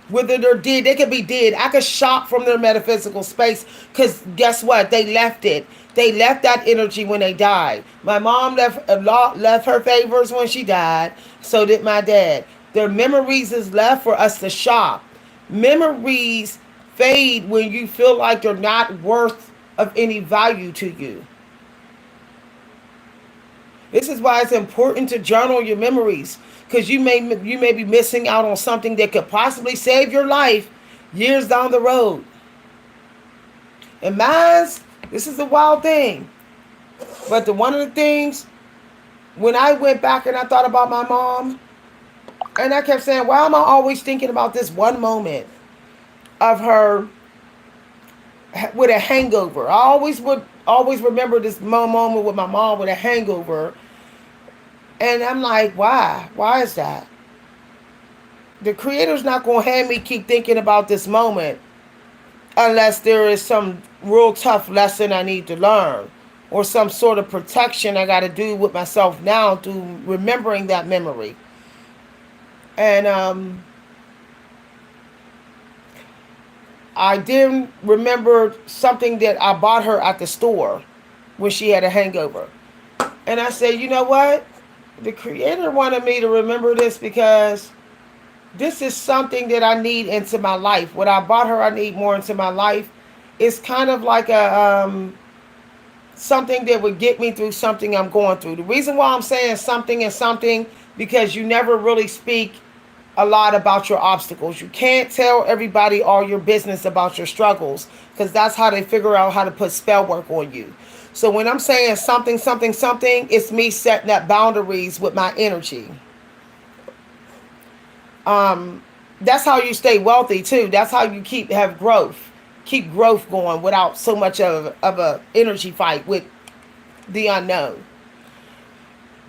Whether they're dead, they could be dead. I could shop from their metaphysical space, because guess what? They left it. They left that energy when they died. My mom left her favors when she died. So did my dad. Their memories is left for us to shop. Memories fade when you feel like they're not worth of any value to you. This is why it's important to journal your memories, because you may be missing out on something that could possibly save your life years down the road. And mine's, this is a wild thing, but one of the things, when I went back and I thought about my mom, and I kept saying, why am I always thinking about this one moment of her with a hangover? I always remember this moment with my mom with a hangover. And I'm like, why? Why is that? The Creator's not going to have me keep thinking about this moment unless there is some real tough lesson I need to learn, or some sort of protection I got to do with myself now through remembering that memory. And I then remembered something that I bought her at the store when she had a hangover. And I said, you know what? The Creator wanted me to remember this because this is something that I need into my life. What I bought her, I need more into my life. It's kind of like a something that would get me through something I'm going through. The reason why I'm saying something and something, because you never really speak a lot about your obstacles. You can't tell everybody all your business about your struggles, because that's how they figure out how to put spell work on you. So when I'm saying something, it's me setting up boundaries with my energy. That's how you stay wealthy too. That's how you keep growth going without so much of a energy fight with the unknown.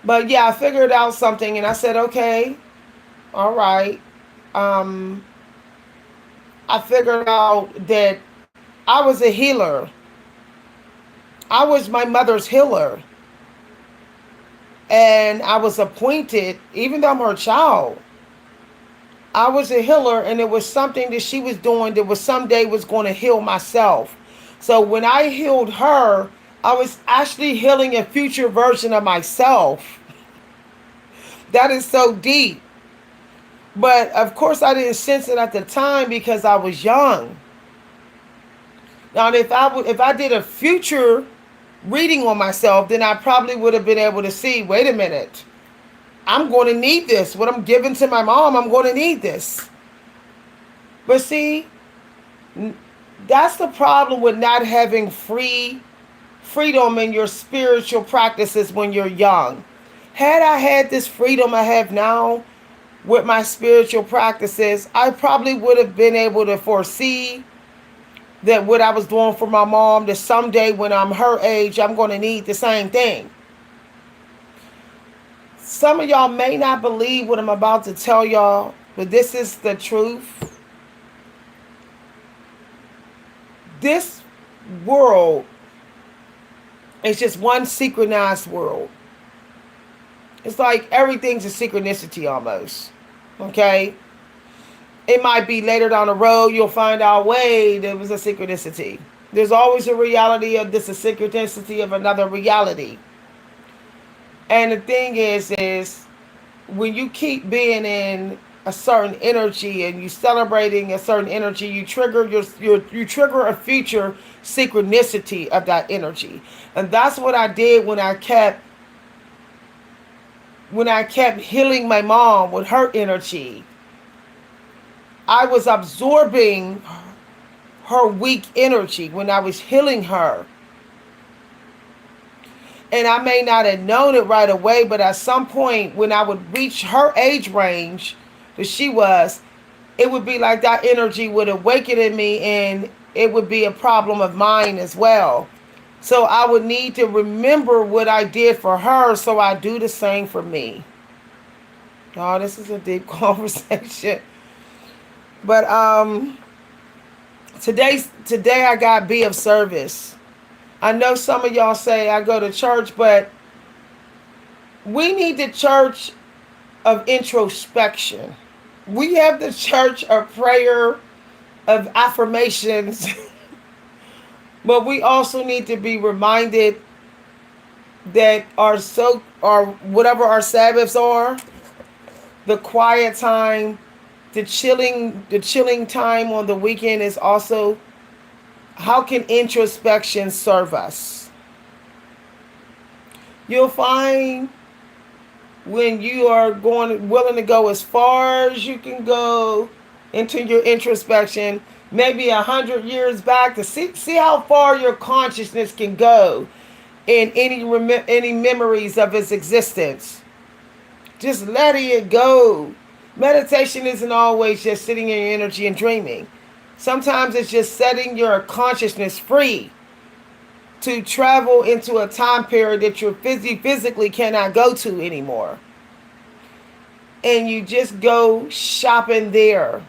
But yeah, I figured out something and I said, okay, all right. I figured out that I was a healer. I was my mother's healer. And I was appointed, even though I'm her child, I was a healer, and it was something that she was doing that was someday was going to heal myself. So when I healed her, I was actually healing a future version of myself. That is so deep. But of course I didn't sense it at the time because I was young. Now if I did a future reading on myself, then I probably would have been able to see, wait a minute, I'm going to need this. What I'm giving to my mom, I'm going to need this. But see, That's the problem with not having freedom in your spiritual practices when you're young. Had I had this freedom I have now with my spiritual practices, I probably would have been able to foresee that what I was doing for my mom, that someday when I'm her age, I'm going to need the same thing. Some of y'all may not believe what I'm about to tell y'all, but this is the truth. This world is just one synchronized world. It's like everything's a synchronicity almost. Okay? It might be later down the road you'll find out, wait, there was a synchronicity. There's always a reality of this, a synchronicity of another reality. And the thing is when you keep being in a certain energy and you celebrating a certain energy, you trigger you trigger a future synchronicity of that energy. And that's what I did when I kept healing my mom with her energy. I was absorbing her weak energy when I was healing her. And I may not have known it right away, but at some point when I would reach her age range that she was, it would be like that energy would awaken in me, and it would be a problem of mine as well. So I would need to remember what I did for her, so I do the same for me. Oh, this is a deep conversation. But today I got be of service. I know some of y'all say I go to church, but we need the church of introspection. We have the church of prayer, of affirmations, but we also need to be reminded that our whatever our Sabbaths are, the quiet time, the chilling time on the weekend is also, how can introspection serve us? You'll find when you are willing to go as far as you can go into your introspection, maybe 100 years back, to see how far your consciousness can go in any memories of its existence. Just letting it go. Meditation isn't always just sitting in your energy and dreaming. Sometimes it's just setting your consciousness free to travel into a time period that you physically cannot go to anymore. And you just go shopping there.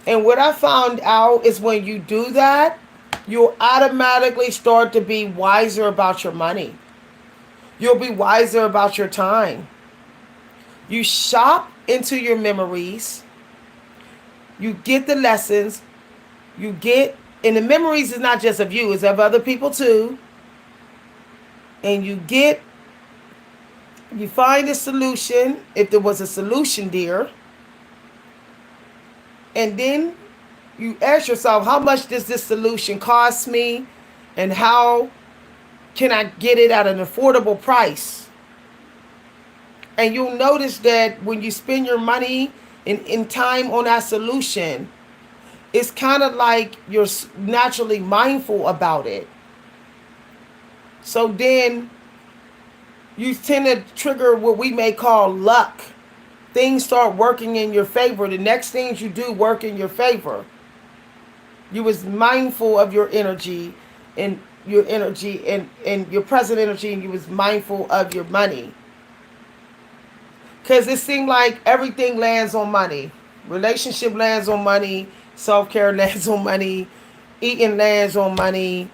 And what I found out is when you do that, you'll automatically start to be wiser about your money. You'll be wiser about your time. You shop into your memories. You get the lessons. And the memories is not just of you, it's of other people too. And you find a solution, if there was a solution there. And then you ask yourself, how much does this solution cost me? And how can I get it at an affordable price? And you'll notice that when you spend your money in time on that solution, it's kind of like you're naturally mindful about it. So then you tend to trigger what we may call luck. Things start working in your favor. The next things you do work in your favor. You was mindful of your energy and your present energy, and you was mindful of your money. Because it seemed like everything lands on money. Relationship lands on money. Self-care lands on money. Eating lands on money.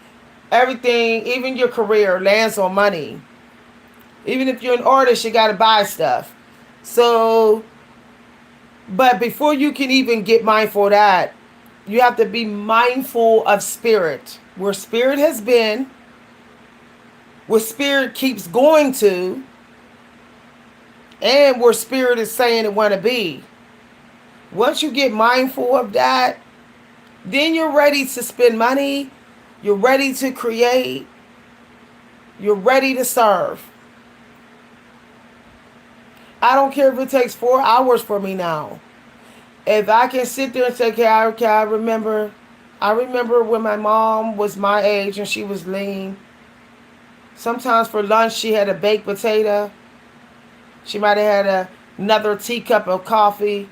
Everything, even your career, lands on money. Even if you're an artist, you got to buy stuff. So, but before you can even get mindful of that, you have to be mindful of spirit. Where spirit has been, where spirit keeps going to, and where spirit is saying it want to be. Once you get mindful of that, then you're ready to spend money. You're ready to create. You're ready to serve. I don't care if it takes 4 hours for me now. If I can sit there and say, okay, I remember I remember when my mom was my age and she was lean. Sometimes for lunch she had a baked potato. She might have had another teacup of coffee,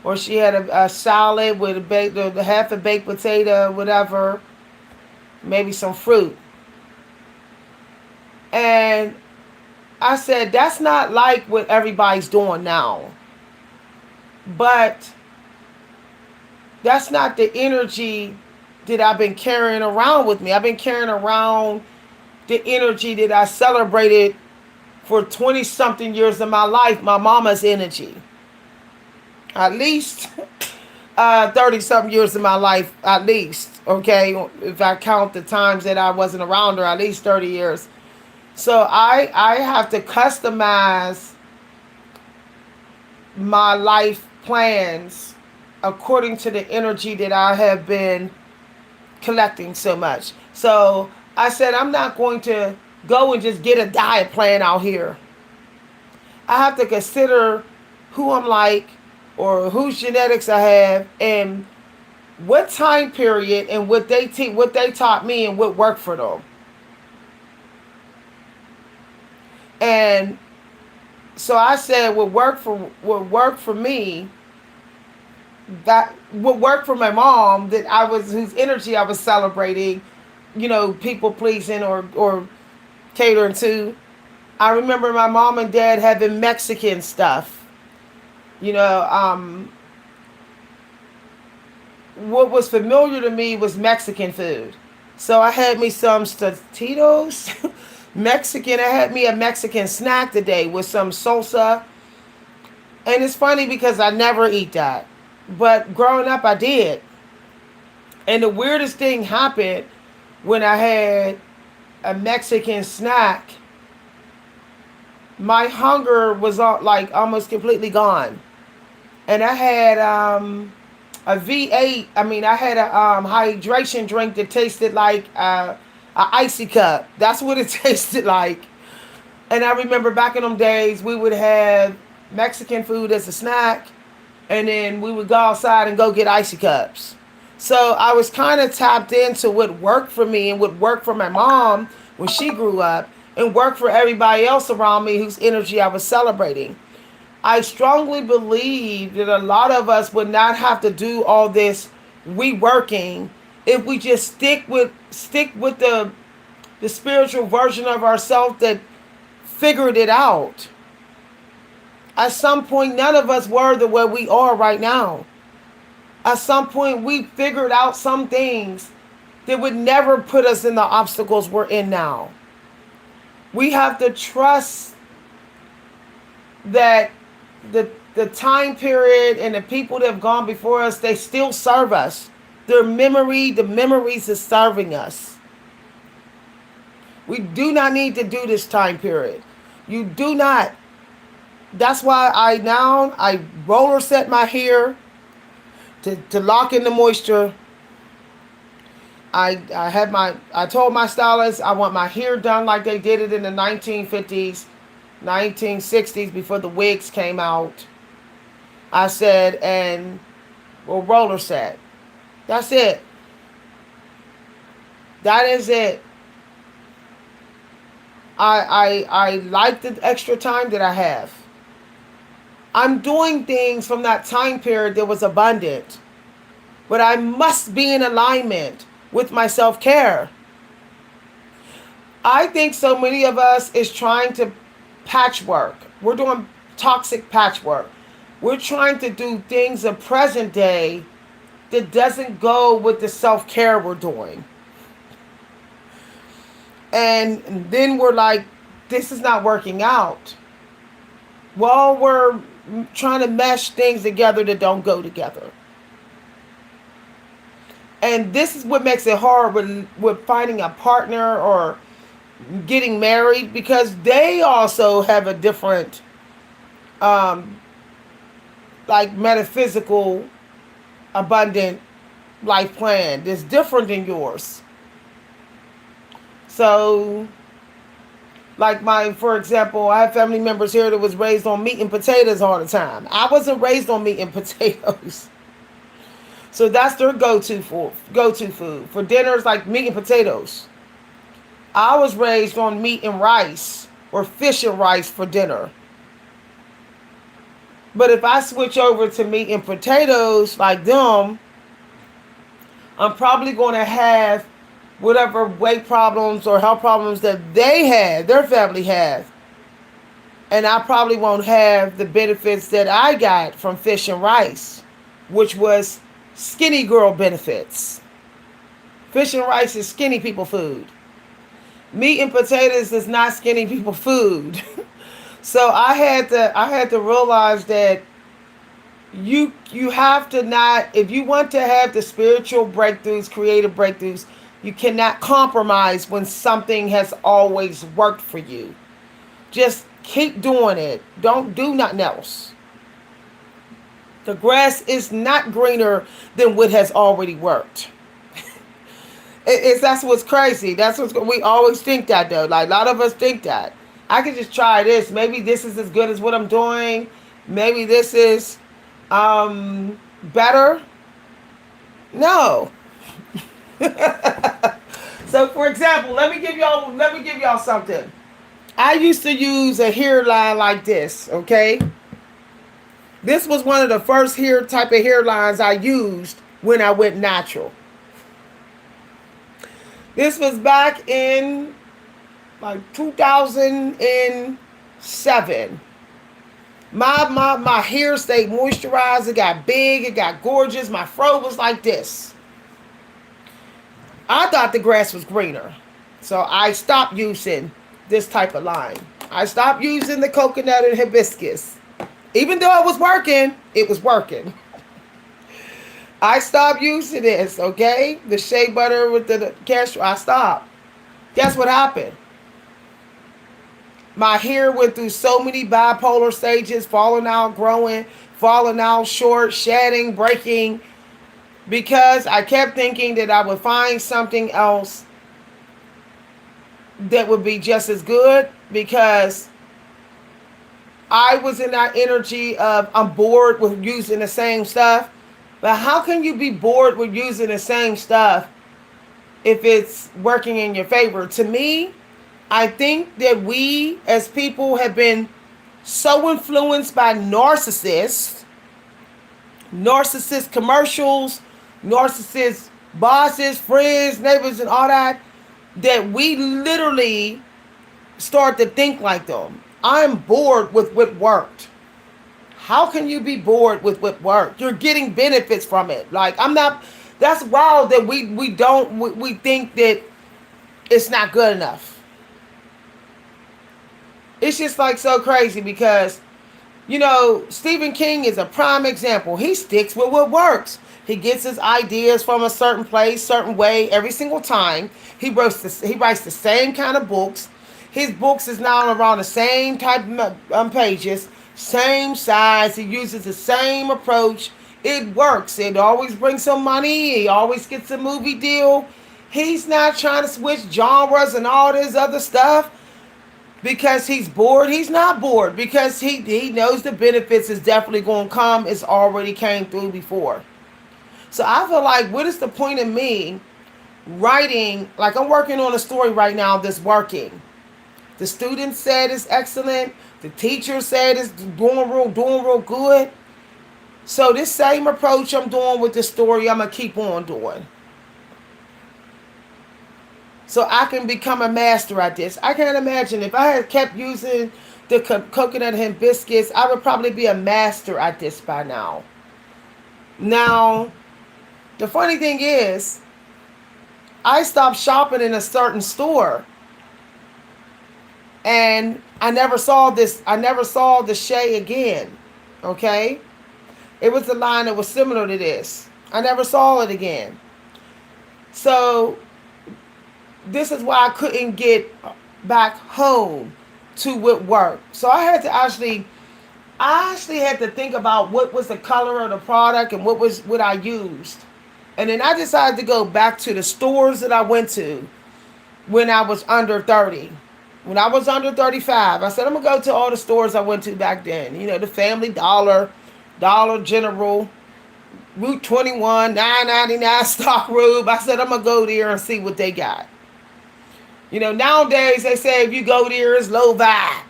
or she had a salad with the half a baked potato, whatever, maybe some fruit. And I said, that's not like what everybody's doing now. But that's not the energy that I've been carrying around with me. I've been carrying around the energy that I celebrated for 20 something years of my life, my mama's energy. At least 30 something years of my life, at least. Okay, if I count the times that I wasn't around her, at least 30 years. So I have to customize my life plans according to the energy that I have been collecting so much. So I said, I'm not going to go and just get a diet plan out here. I have to consider who I'm like, or whose genetics I have, and what time period and what they taught me and what worked for them. And so I said, what worked for me, that what worked for my mom, whose energy I was celebrating, people pleasing or catering to. I remember my mom and dad having Mexican stuff. What was familiar to me was Mexican food. So I had me some Tostitos, Mexican. I had me a Mexican snack today with some salsa. And it's funny because I never eat that. But growing up, I did. And the weirdest thing happened when I had a Mexican snack. My hunger was almost completely gone. And I had a V8. I had a hydration drink that tasted like a icy cup. That's what it tasted like. And I remember back in them days, we would have Mexican food as a snack, and then we would go outside and go get icy cups. So I was kind of tapped into what worked for me and what worked for my mom when she grew up, and worked for everybody else around me whose energy I was celebrating. I strongly believe that a lot of us would not have to do all this reworking if we just stick with the spiritual version of ourselves that figured it out. At some point, none of us were the way we are right now. At some point, we figured out some things that would never put us in the obstacles we're in now. We have to trust that the time period and the people that have gone before us, they still serve us. The memories is serving us. We do not need to do this time period. You do not. That's why I roller set my hair to lock in the moisture. I told my stylist I want my hair done like they did it in the 1950s, 1960s, before the wigs came out. I said, and we'll roller set. That's it. That is it. I like the extra time that I have. I'm doing things from that time period that was abundant. But I must be in alignment with my self-care. I think so many of us is trying to patchwork. We're doing toxic patchwork. We're trying to do things in present day that doesn't go with the self-care we're doing. And then we're like, this is not working out. Well, we're trying to mesh things together that don't go together. And this is what makes it hard with finding a partner or getting married, because they also have a different, metaphysical, abundant life plan that's different than yours. So, for example, I have family members here that was raised on meat and potatoes all the time. I wasn't raised on meat and potatoes. So that's their go-to food. For dinners, like meat and potatoes. I was raised on meat and rice or fish and rice for dinner. But if I switch over to meat and potatoes like them, I'm probably going to have whatever weight problems or health problems that they had, their family had. And I probably won't have the benefits that I got from fish and rice, which was skinny girl benefits. Fish and rice is skinny people food. Meat and potatoes is not skinny people food. So I had to realize that you have to not, if you want to have the spiritual breakthroughs, creative breakthroughs, you cannot compromise when something has always worked for you. Just keep doing it. Don't do nothing else. The grass is not greener than what has already worked. That's what's crazy. That's what's we always think that though. Like a lot of us think that I could just try this. Maybe this is as good as what I'm doing. Maybe this is better. No. So for example, let me give y'all something. I used to use a hairline like this, okay? This was one of the first type of hairlines I used when I went natural. This was back in like 2007. My hair stayed moisturized. It got big. It got gorgeous. My fro was like this. I thought the grass was greener. So I stopped using this type of line. I stopped using the coconut and hibiscus. Even though it was working, it was working. I stopped using this, okay? The shea butter with the castor, I stopped. Guess what happened? My hair went through so many bipolar stages, falling out, growing, falling out, short, shedding, breaking, because I kept thinking that I would find something else that would be just as good, because I was in that energy of I'm bored with using the same stuff. But how can you be bored with using the same stuff if it's working in your favor? To me, I think that we as people have been so influenced by narcissist commercials, narcissist bosses, friends, neighbors, and all that, that we literally start to think like them. I'm bored with what worked. How can you be bored with what worked? You're getting benefits from it. Like, I'm not, that's wild that we think that it's not good enough. It's just like so crazy because, Stephen King is a prime example. He sticks with what works. He gets his ideas from a certain place, certain way every single time. He writes the same kind of books. His books is now around the same type of pages, same size. He uses the same approach. It works. It always brings some money. He always gets a movie deal. He's not trying to switch genres and all this other stuff because he's bored. He's not bored because he knows the benefits is definitely going to come. It's already came through before. So I feel like, what is the point of me writing? Like, I'm working on a story right now that's working. The students said it's excellent. The teacher said it's doing real good. So this same approach I'm doing with the story, I'm going to keep on doing. So I can become a master at this. I can't imagine if I had kept using the coconut and hibiscus, I would probably be a master at this by now. Now, the funny thing is, I stopped shopping in a certain store. And I never saw the shea again. Okay? It was a line that was similar to this. I never saw it again. So this is why I couldn't get back home to what worked. So I actually had to think about what was the color of the product and what I used. And then I decided to go back to the stores that I went to when I was under 30. When I was under 35, I said, I'm going to go to all the stores I went to back then. The Family Dollar, Dollar General, Route 21, 999 Stock Road. I said, I'm going to go there and see what they got. You know, nowadays they say if you go there, it's low vibe.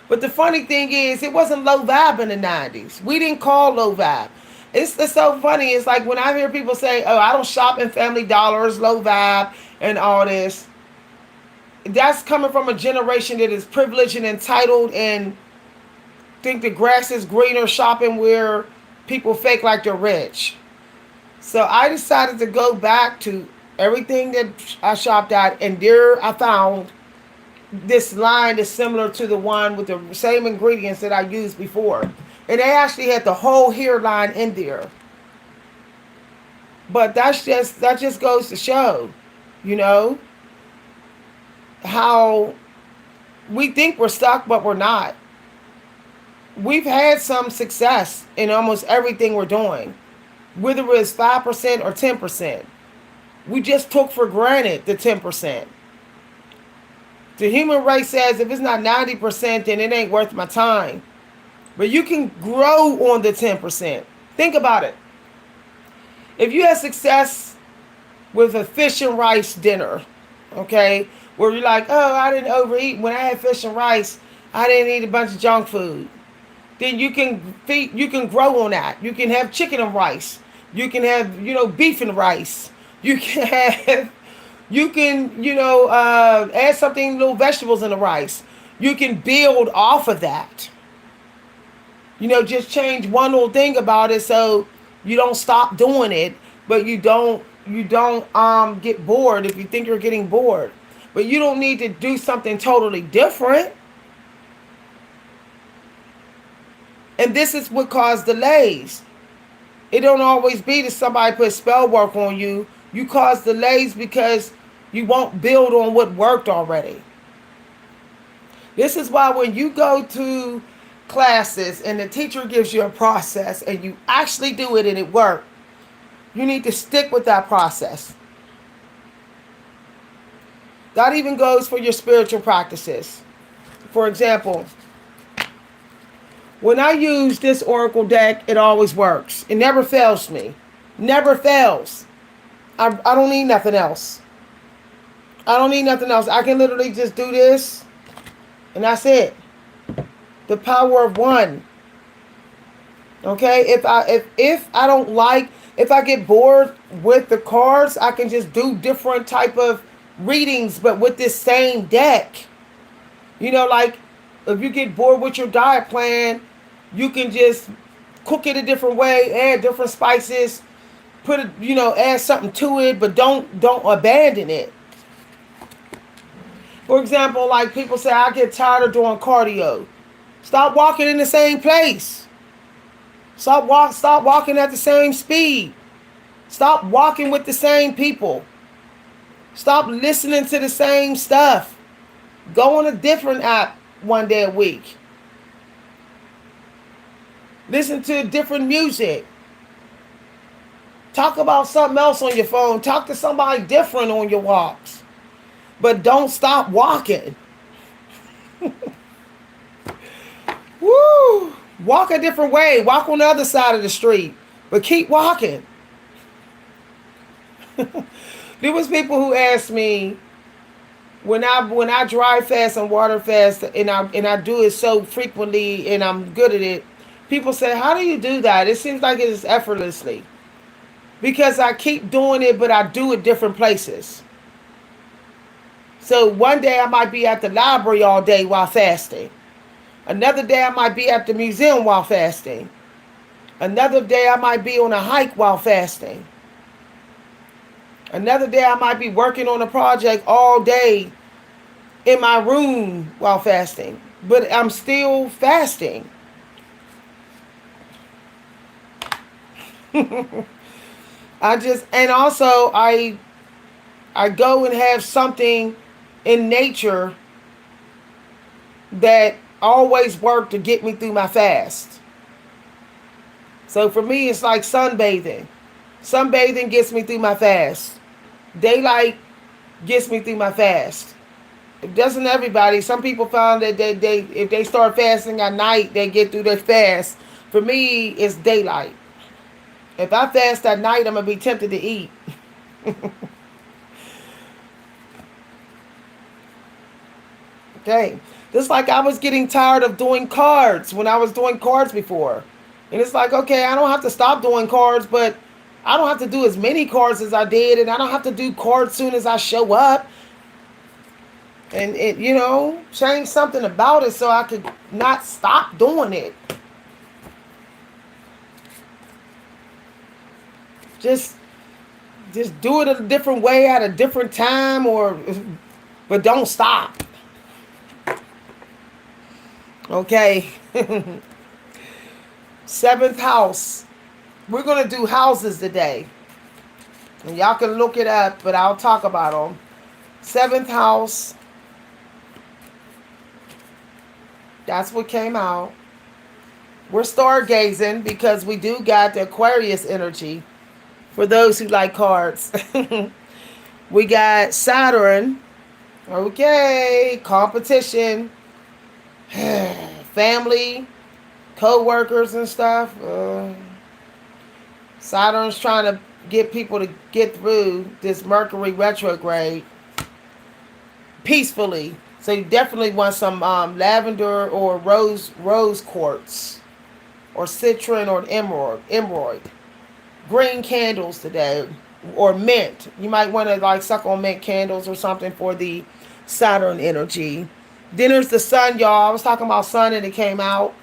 But the funny thing is, it wasn't low vibe in the 90s. We didn't call low vibe. It's so funny. It's like when I hear people say, oh, I don't shop in Family Dollar, it's low vibe and all this. That's coming from a generation that is privileged and entitled and think the grass is greener shopping where people fake like they're rich. So I decided to go back to everything that I shopped at, and there I found this line is similar to the one with the same ingredients that I used before. And they actually had the whole hair line in there. But that just goes to show, you know, how we think we're stuck, but we're not. We've had some success in almost everything we're doing, whether it's 5% or 10%. We just took for granted the 10%. The human race says if it's not 90%, then it ain't worth my time. But you can grow on the 10%. Think about it. If you had success with a fish and rice dinner, okay, where you're like, oh, I didn't overeat. When I had fish and rice, I didn't eat a bunch of junk food. Then you can grow on that. You can have chicken and rice. You can have, beef and rice. You can have, add something, little vegetables in the rice. You can build off of that. Just change one little thing about it so you don't stop doing it, but you don't get bored if you think you're getting bored. But you don't need to do something totally different. And this is what caused delays. It don't always be that somebody put spell work on you. You cause delays because you won't build on what worked already. This is why when you go to classes and the teacher gives you a process and you actually do it and it works, you need to stick with that process. That even goes for your spiritual practices. For example, when I use this Oracle deck, it always works. It never fails me. Never fails. I don't need nothing else. I don't need nothing else. I can literally just do this, and that's it. The power of one. Okay? If I don't like, if I get bored with the cards, I can just do different type of readings, but with this same deck. Like if you get bored with your diet plan, you can just cook it a different way, add different spices, put it, add something to it, but don't abandon it. For example, like people say, I get tired of doing cardio. Stop walking in the same place. Stop walking at the same speed. Stop walking with the same people. Stop listening to the same stuff. Go on a different app one day a week. Listen to different music. Talk about something else on your phone. Talk to somebody different on your walks. But don't stop walking. Woo! Walk a different way. Walk on the other side of the street. But keep walking. There was people who asked me, when I drive fast and water fast and I do it so frequently and I'm good at it, people say, how do you do that? It seems like it is effortlessly. Because I keep doing it, but I do it different places. So one day I might be at the library all day while fasting. Another day I might be at the museum while fasting. Another day I might be on a hike while fasting. Another day I might be working on a project all day in my room while fasting. But I'm still fasting. I go and have something in nature that always worked to get me through my fast. So for me, it's like sunbathing. Sunbathing gets me through my fast. Daylight gets me through my fast. It doesn't everybody. Some people found that they if they start fasting at night, they get through their fast. For me, it's daylight. If I fast at night, I'm going to be tempted to eat. Okay. Just like I was getting tired of doing cards when I was doing cards before. And it's like, okay, I don't have to stop doing cards, but I don't have to do as many cards as I did, and I don't have to do cards soon as I show up. And it, change something about it so I could not stop doing it. Just just do it a different way at a different time, but don't stop. Okay. Seventh house. We're going to do houses today. And y'all can look it up, but I'll talk about them. Seventh house. That's what came out. We're stargazing because we do got the Aquarius energy for those who like cards. We got Saturn. Okay. Competition. Family. Co-workers and stuff. Saturn's trying to get people to get through this Mercury retrograde peacefully. So you definitely want some lavender or rose quartz or citron or emerald. Green candles today, or mint. You might want to like suck on mint candles or something for the Saturn energy. Then there's the sun, y'all. I was talking about sun and it came out.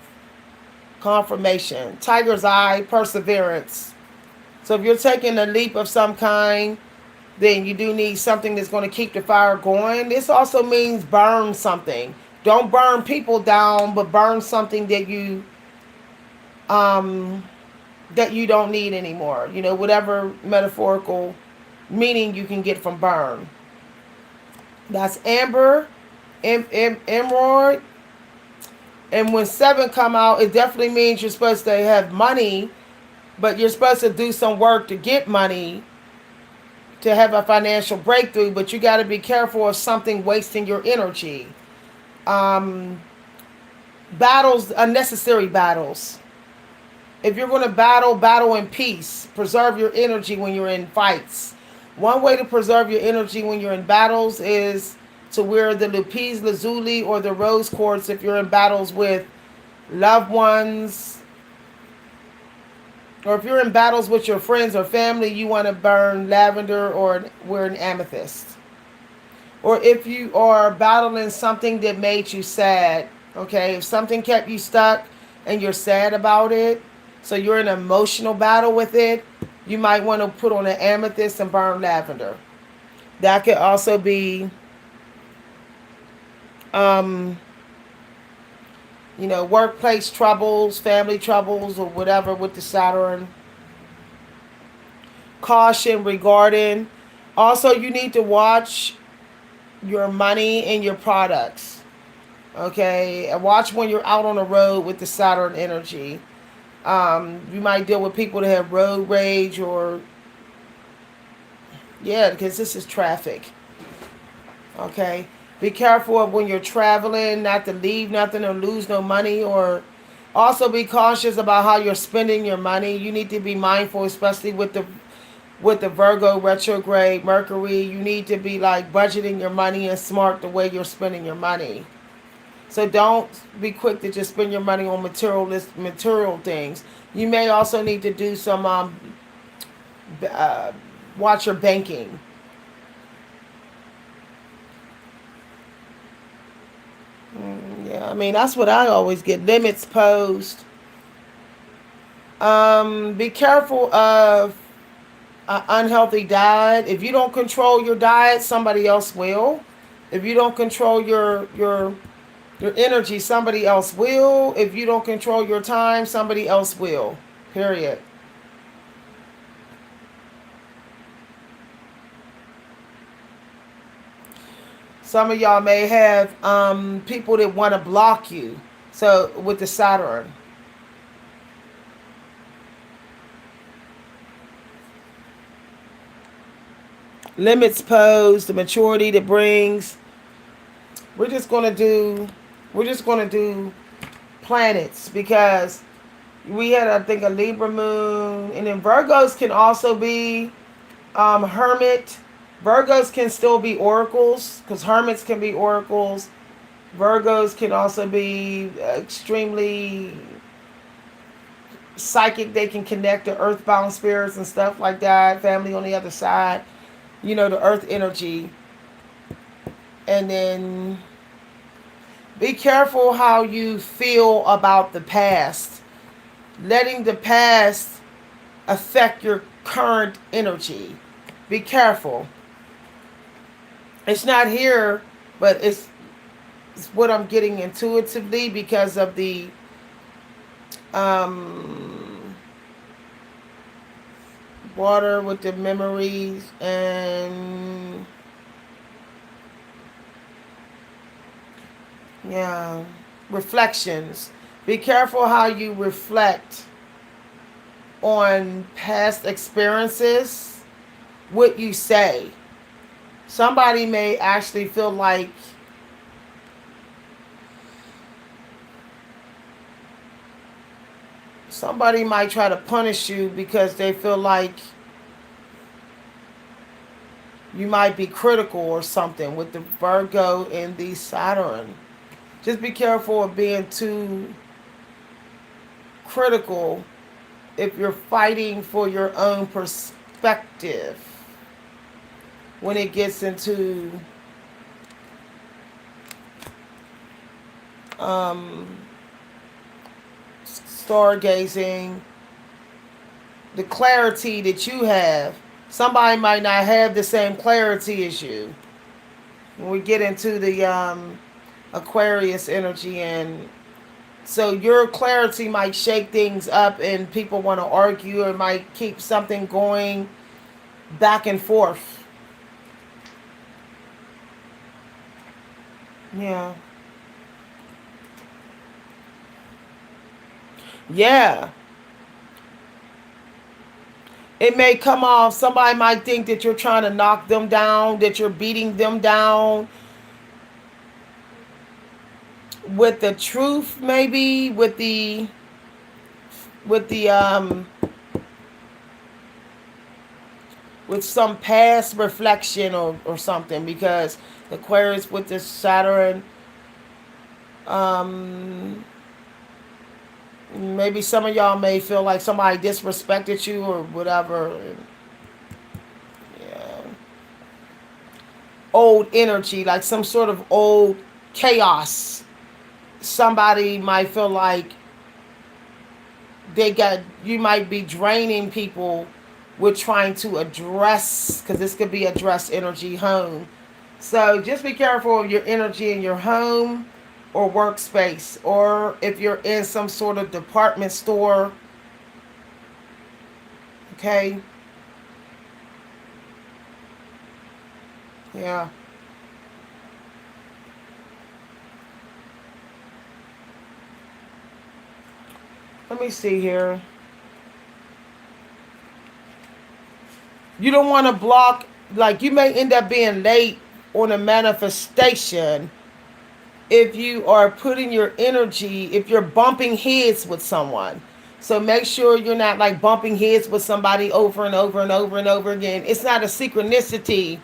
Confirmation. Tiger's eye, perseverance. So if you're taking a leap of some kind, then you do need something that's going to keep the fire going. This also means burn something. Don't burn people down, but burn something that you don't need anymore. Whatever metaphorical meaning you can get from burn. That's amber, emerald. And when 7 come out, it definitely means you're supposed to have money, but you're supposed to do some work to get money, to have a financial breakthrough, but you got to be careful of something wasting your energy. Battles, unnecessary battles. If you're going to battle in peace. Preserve your energy when you're in fights. One way to preserve your energy when you're in battles is to wear the lapis lazuli or the rose quartz if you're in battles with loved ones. Or if you're in battles with your friends or family, you want to burn lavender or wear an amethyst. Or if you are battling something that made you sad, okay? If something kept you stuck and you're sad about it, so you're in an emotional battle with it, you might want to put on an amethyst and burn lavender. That could also be, workplace troubles, family troubles, or whatever with the Saturn. Caution regarding. Also, you need to watch your money and your products. Okay? And watch when you're out on the road with the Saturn energy. You might deal with people that have road rage because this is traffic. Okay? Be careful of when you're traveling, not to leave nothing or lose no money, or also be cautious about how you're spending your money. You need to be mindful, especially with the Virgo retrograde Mercury. You need to be like budgeting your money and smart the way you're spending your money. So don't be quick to just spend your money on material things. You may also need to do some watch your banking. Yeah, that's what I always get. Limits posed. Be careful of an unhealthy diet. If you don't control your diet, somebody else will. If you don't control your energy, somebody else will. If you don't control your time, somebody else will. Period. Some of y'all may have people that want to block you. So with the Saturn. Limits posed, the maturity that brings. We're just gonna do planets because We had, I think, a Libra moon, and then Virgos can also be hermit. Virgos can still be oracles because hermits can be oracles. Virgos can also be extremely psychic. They can connect to earthbound spirits and stuff like that. Family on the other side, the earth energy. And then be careful how you feel about the past. Letting the past affect your current energy. Be careful. It's not here, but it's what I'm getting intuitively because of the water with the memories and yeah, reflections. Be careful how you reflect on past experiences, what you say. Somebody may actually feel like somebody might try to punish you because they feel like you might be critical or something with the Virgo and the Saturn. Just be careful of being too critical if you're fighting for your own perspective when it gets into um, stargazing, the clarity that you have. Somebody might not have the same clarity as you. When we get into the Aquarius energy, and so your clarity might shake things up and people want to argue or might keep something going back and forth. Yeah. Yeah. It may come off, somebody might think that you're trying to knock them down, that you're beating them down with the truth, maybe with the with some past reflection or something, because Aquarius with this Saturn, um maybe some of y'all may feel like somebody disrespected you or whatever. Yeah. Old energy, like some sort of old chaos. Somebody might feel like you might be draining people with trying to address, because this could be address energy home. So just be careful of your energy in your home or workspace, or if you're in some sort of department store. Okay. Yeah. Let me see here. You don't want to block, like you may end up being late on a manifestation if you are putting your energy, if you're bumping heads with someone. So make sure you're not like bumping heads with somebody over and over and over and over again. It's not a synchronicity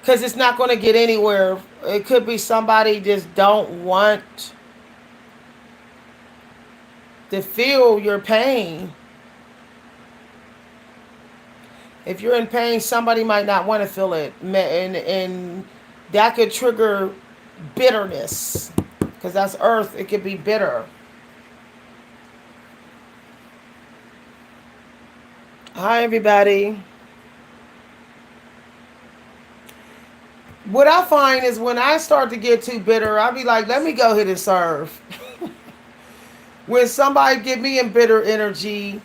because it's not going to get anywhere. It could be somebody just don't want to feel your pain. If you're in pain, somebody might not want to feel it, and that could trigger bitterness, because that's earth. It could be bitter. Hi, everybody. What I find is when I start to get too bitter, I'll be like, let me go ahead and serve. When somebody get me in bitter energy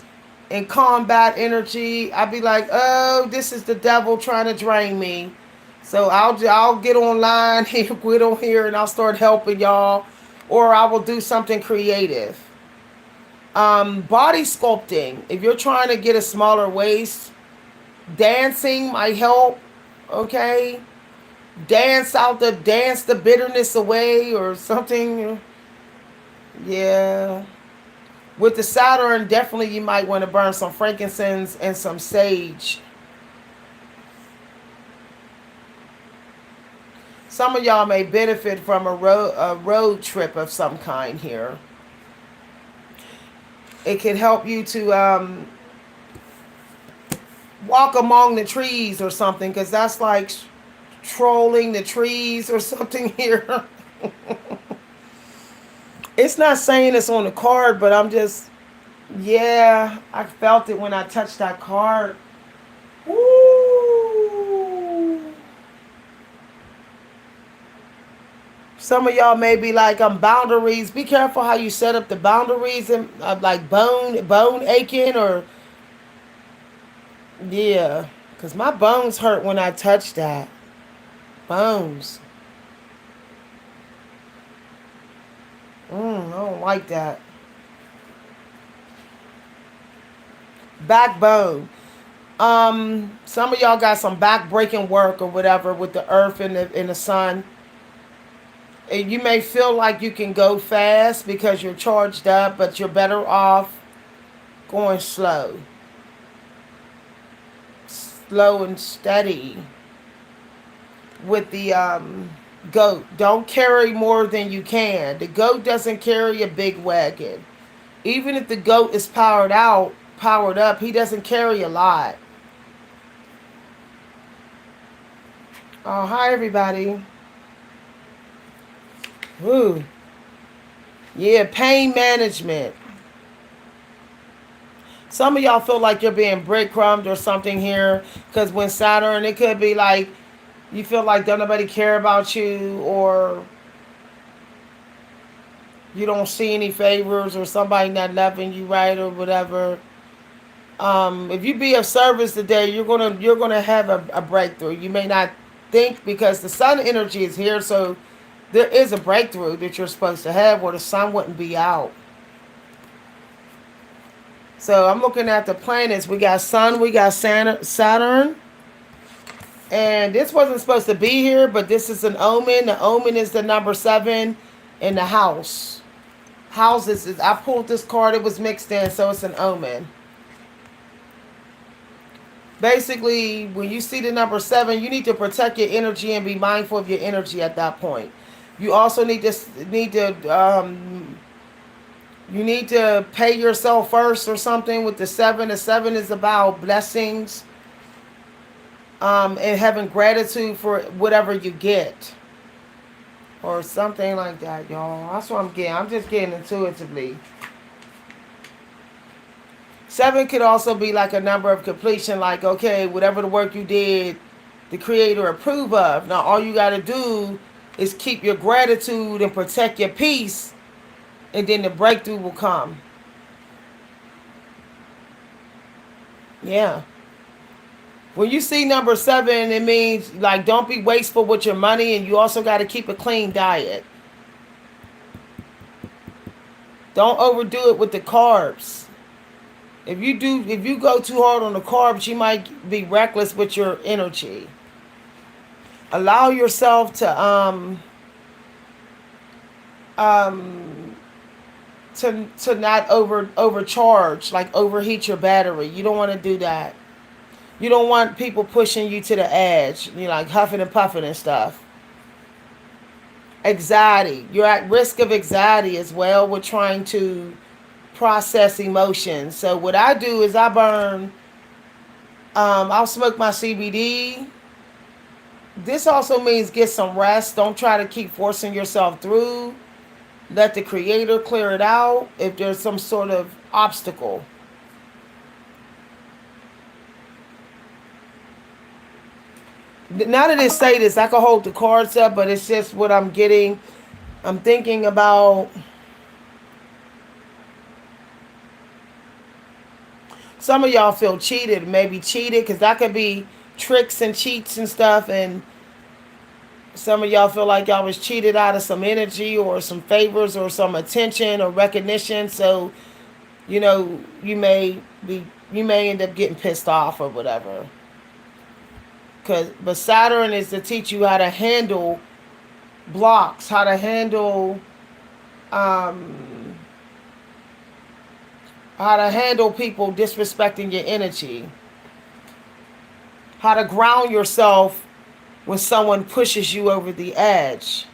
and combat energy, I'll be like, oh, this is the devil trying to drain me. So I'll get online and quit on here, and I'll start helping y'all, or I will do something creative. Body sculpting. If you're trying to get a smaller waist, dancing might help. Okay, dance the bitterness away or something. Yeah. With the Saturn, definitely you might want to burn some frankincense and some sage. Some of y'all may benefit from a road trip of some kind here. It can help you to walk among the trees or something, because that's like trolling the trees or something here. It's not saying it's on the card, but I'm just, yeah, I felt it when I touched that card. Woo! Some of y'all may be like, boundaries. Be careful how you set up the boundaries, and like bone aching, or yeah, because my bones hurt when I touch that. Bones. I don't like that. Backbone. Some of y'all got some back breaking work or whatever with the earth and the sun. And you may feel like you can go fast because you're charged up, but you're better off going slow. Slow and steady. With the goat, don't carry more than you can. The goat doesn't carry a big wagon. Even if the goat is powered up, he doesn't carry a lot. Oh, hi everybody. Woo. Yeah, pain management. Some of y'all feel like you're being breadcrumbed or something here, because when Saturn, it could be like you feel like don't nobody care about you, or you don't see any favors, or somebody not loving you right or whatever. If you be of service today, you're gonna have a breakthrough. You may not think, because the sun energy is here, so there is a breakthrough that you're supposed to have where the sun wouldn't be out. So I'm looking at the planets. We got sun, we got Saturn. And this wasn't supposed to be here, but this is an omen. The omen is the number 7 in the house. Houses, I pulled this card, it was mixed in, so it's an omen. Basically, when you see the number 7, you need to protect your energy and be mindful of your energy at that point. You also need to pay yourself first or something with the 7. The 7 is about blessings, and having gratitude for whatever you get, or something like that, y'all. That's what I'm getting. I'm just getting intuitively. 7 could also be like a number of completion, like, okay, whatever the work you did, the Creator approve of. Now, all you got to do is keep your gratitude and protect your peace, and then the breakthrough will come. Yeah. When you see number 7, it means like don't be wasteful with your money, and you also got to keep a clean diet. Don't overdo it with the carbs. If you go too hard on the carbs, you might be reckless with your energy. Allow yourself to not overcharge, like overheat your battery. You don't want to do that. You don't want people pushing you to the edge, like huffing and puffing and stuff. Anxiety. You're at risk of anxiety as well with trying to process emotions. So what I do is I burn, I'll smoke my CBD. This also means get some rest. Don't try to keep forcing yourself through. Let the Creator clear it out if there's some sort of obstacle. Now that it say this, I can hold the cards up, but it's just what I'm getting. I'm thinking about some of y'all feel cheated, maybe cheated, because that could be tricks and cheats and stuff, and some of y'all feel like y'all was cheated out of some energy or some favors or some attention or recognition. So, you may end up getting pissed off or whatever. But Saturn is to teach you how to handle blocks, how to handle how to handle people disrespecting your energy, how to ground yourself when someone pushes you over the edge.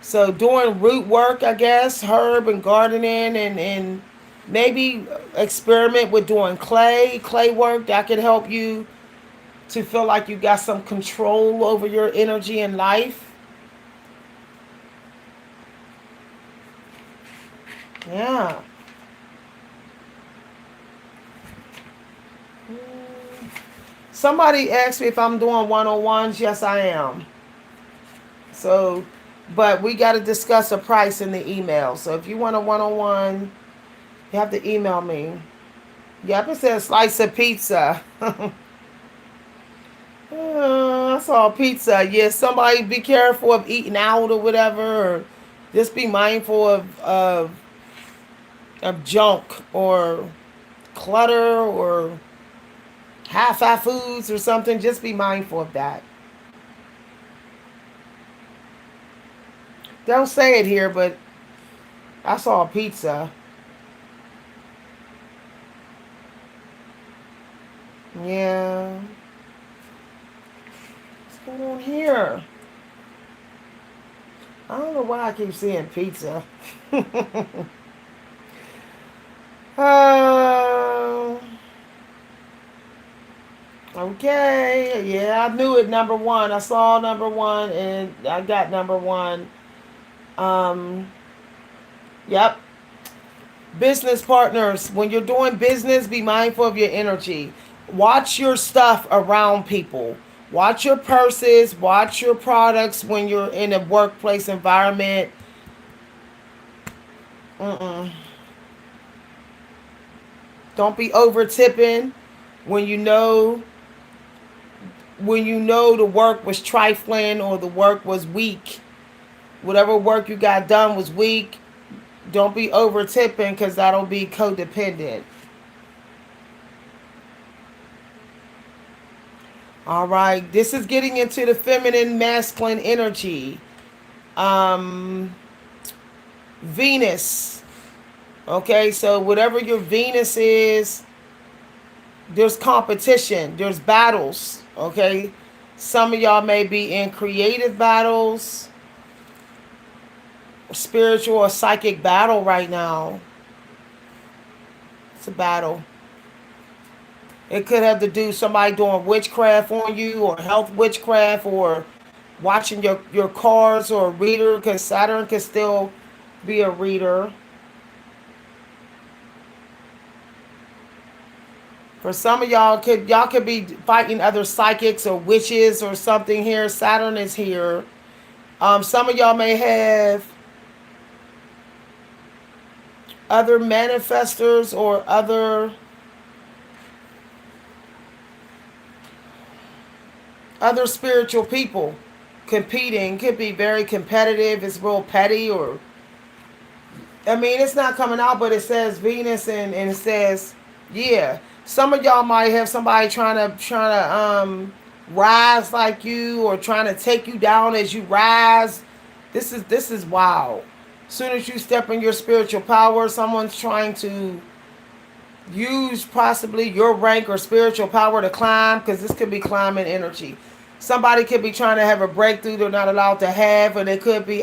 So doing root work, I guess, herb and gardening, and maybe experiment with doing clay work that can help you to feel like you got some control over your energy in life. Yeah. Somebody asked me if I'm doing one-on-ones. Yes, I am. So, but we got to discuss a price in the email. So if you want a one-on-one, you have to email me. Yep, it says slice of pizza. I saw pizza. Yeah, somebody be careful of eating out or whatever, or just be mindful of junk or clutter or half-fat foods or something. Just be mindful of that. Don't say it here, but I saw a pizza. Yeah. What's going on here? I don't know why I keep seeing pizza. uh, okay. Yeah, I knew it. Number one. I saw number one and I got number one. Um, yep. Business partners, when you're doing business, be mindful of your energy. Watch your stuff around people. Watch your purses, watch your products when you're in a workplace environment. Mm-mm. Don't be over tipping when you know the work was trifling or the work was weak. Whatever work you got done was weak. Don't be over tipping because that'll be codependent. All right, this is getting into the feminine masculine energy. Um, Venus. Okay, so whatever your Venus is, there's competition, there's battles. Okay, some of y'all may be in creative battles, spiritual or psychic battle right now. It's a battle. It could have to do somebody doing witchcraft on you or health witchcraft or watching your cards or a reader because Saturn can still be a reader. For some of y'all could be fighting other psychics or witches or something here. Saturn is here. Some of y'all may have other manifestors or other spiritual people competing. Could be very competitive. It's real petty or I mean it's not coming out, but it says Venus and it says yeah. Some of y'all might have somebody trying to rise like you or trying to take you down as you rise. This is wild. As soon as you step in your spiritual power, someone's trying to use possibly your rank or spiritual power to climb because this could be climbing energy. Somebody could be trying to have a breakthrough they're not allowed to have, and it could be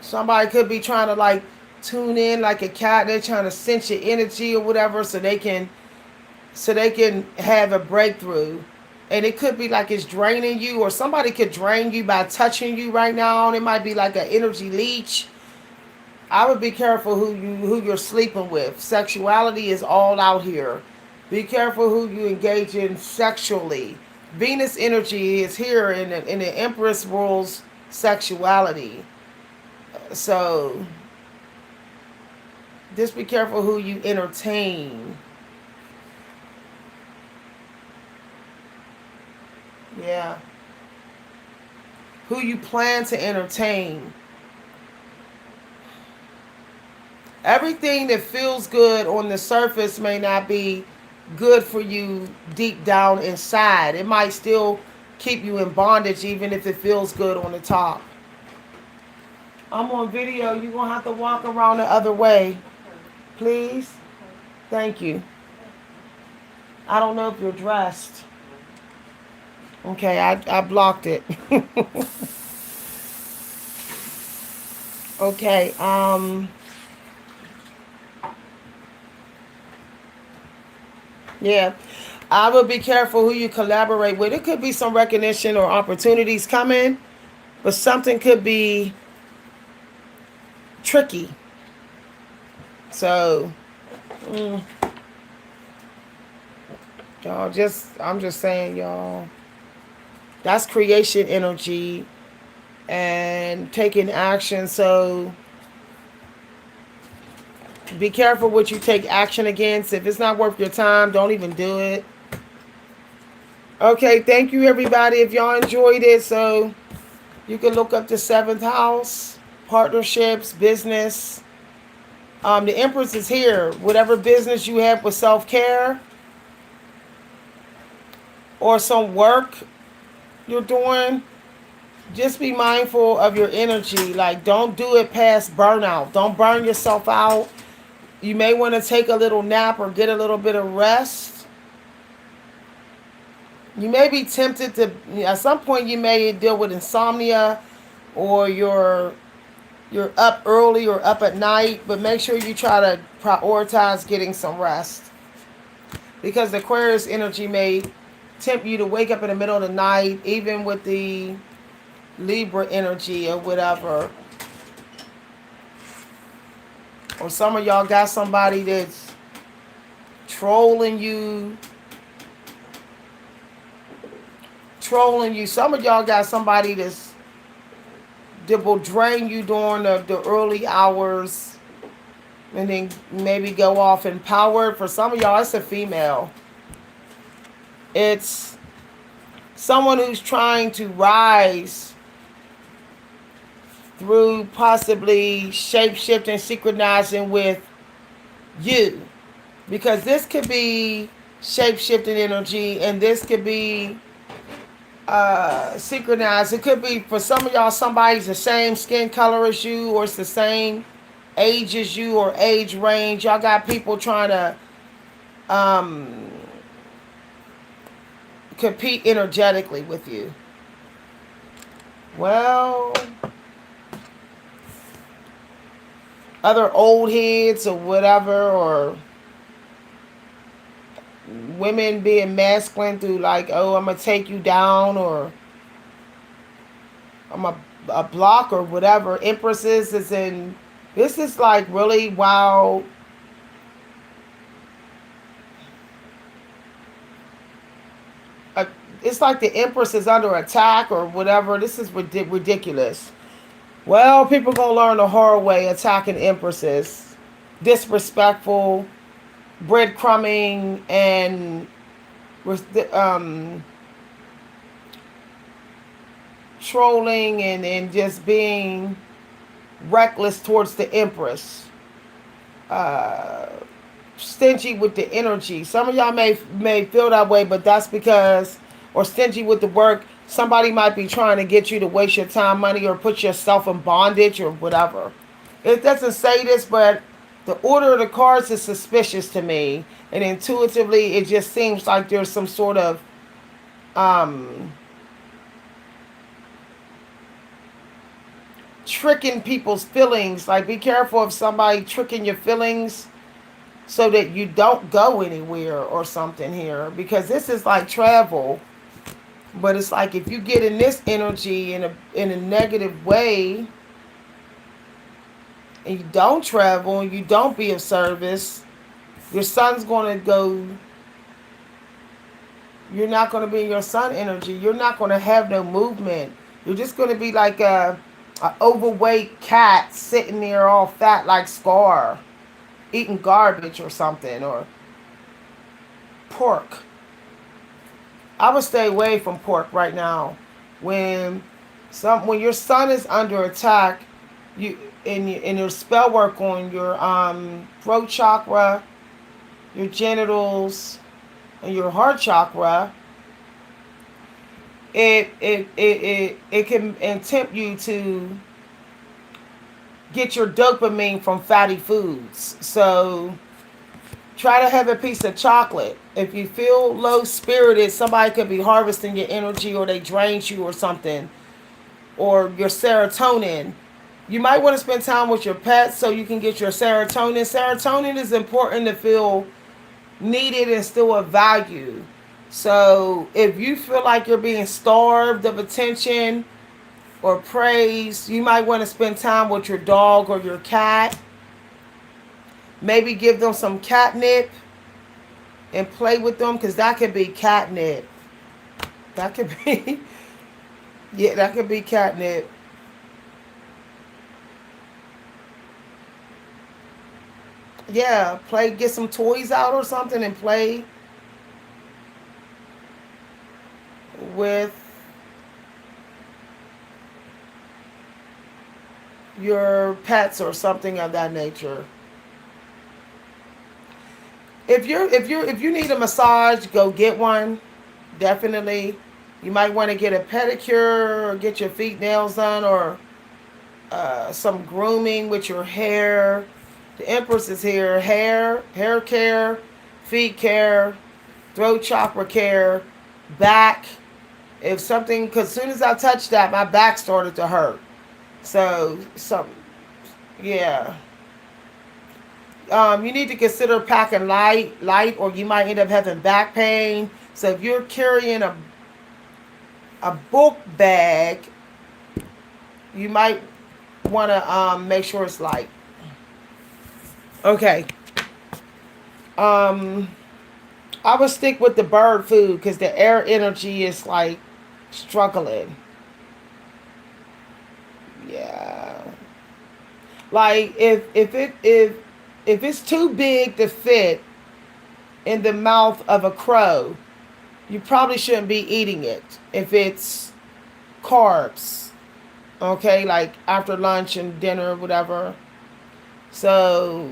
somebody could be trying to like tune in like a cat. They're trying to sense your energy or whatever so they can have a breakthrough. And it could be like it's draining you, or somebody could drain you by touching you right now. And it might be like an energy leech. I would be careful who you're sleeping with. Sexuality is all out here. Be careful who you engage in sexually. Venus energy is here, in the Empress rules sexuality. So just be careful who you entertain. Yeah. Who you plan to entertain. Everything that feels good on the surface may not be good for you deep down inside. It might still keep you in bondage even if it feels good on the top. I'm on video. You're going to have to walk around the other way. Please. Thank you. I don't know if you're dressed. Okay, I blocked it. Okay, yeah. I would be careful who you collaborate with. It could be some recognition or opportunities coming, but something could be tricky. So, mm, y'all I'm just saying, y'all, that's creation energy and taking action. So be careful what you take action against. If it's not worth your time, don't even do it. Okay, thank you everybody. If y'all enjoyed it, so you can look up the seventh house, partnerships, business. The Empress is here. Whatever business you have with self-care or some work you're doing, just be mindful of your energy. Like, don't do it past burnout. Don't burn yourself out. You may want to take a little nap or get a little bit of rest. You may be tempted to, at some point you may deal with insomnia, or you're up early or up at night, but make sure you try to prioritize getting some rest. Because the Aquarius energy may tempt you to wake up in the middle of the night, even with the Libra energy or whatever. Or some of y'all got somebody that's trolling you. Some of y'all got somebody that will drain you during the early hours and then maybe go off empowered. For some of y'all, it's a female. It's someone who's trying to rise through possibly shape-shifting, synchronizing with you. Because this could be shape-shifting energy, and this could be synchronized. It could be, for some of y'all, somebody's the same skin color as you, or it's the same age as you, or age range. Y'all got people trying to compete energetically with you. Well, other old heads or whatever, or women being masculine through like, oh, I'm gonna take you down, or I'm a block or whatever. Empresses is in, this is like really wild. It's like the Empress is under attack or whatever. This is ridiculous. Well, people gonna learn the hard way attacking Empresses. Disrespectful, breadcrumbing, and trolling and just being reckless towards the Empress. Stingy with the energy. Some of y'all may feel that way, but that's because, or stingy with the work. Somebody might be trying to get you to waste your time, money, or put yourself in bondage or whatever. It doesn't say this, but the order of the cards is suspicious to me, and intuitively it just seems like there's some sort of tricking people's feelings. Like, be careful of somebody tricking your feelings so that you don't go anywhere or something here, because this is like travel. But it's like, if you get in this energy in a negative way, and you don't travel and you don't be of service, your sun's going to go, you're not going to be in your sun energy. You're not going to have no movement. You're just going to be like a overweight cat sitting there all fat like Scar, eating garbage or something, or pork. I would stay away from pork right now. When your sun is under attack, you in your spell work on your throat chakra, your genitals, and your heart chakra, it can tempt you to get your dopamine from fatty foods. So try to have a piece of chocolate. If you feel low spirited, somebody could be harvesting your energy, or they drained you or something, or your serotonin. You might want to spend time with your pets so you can get your serotonin. Serotonin is important to feel needed and still of value. So if you feel like you're being starved of attention or praise, you might want to spend time with your dog or your cat. Maybe give them some catnip and play with them, because that could be catnip. That could be, yeah, that could be catnip. Yeah, play, get some toys out or something and play with your pets or something of that nature. If you need a massage, go get one. Definitely. You might want to get a pedicure or get your feet nails done, or some grooming with your hair. The Empress is here. Hair care, feet care, throat chakra care, back. If something, because as soon as I touched that, my back started to hurt. So, yeah. You need to consider packing light, or you might end up having back pain. So if you're carrying a book bag, you might want to make sure it's light. Okay. I would stick with the bird food, because the air energy is like struggling. Yeah. Like if it's too big to fit in the mouth of a crow, you probably shouldn't be eating it. If it's carbs, okay, like after lunch and dinner, whatever. So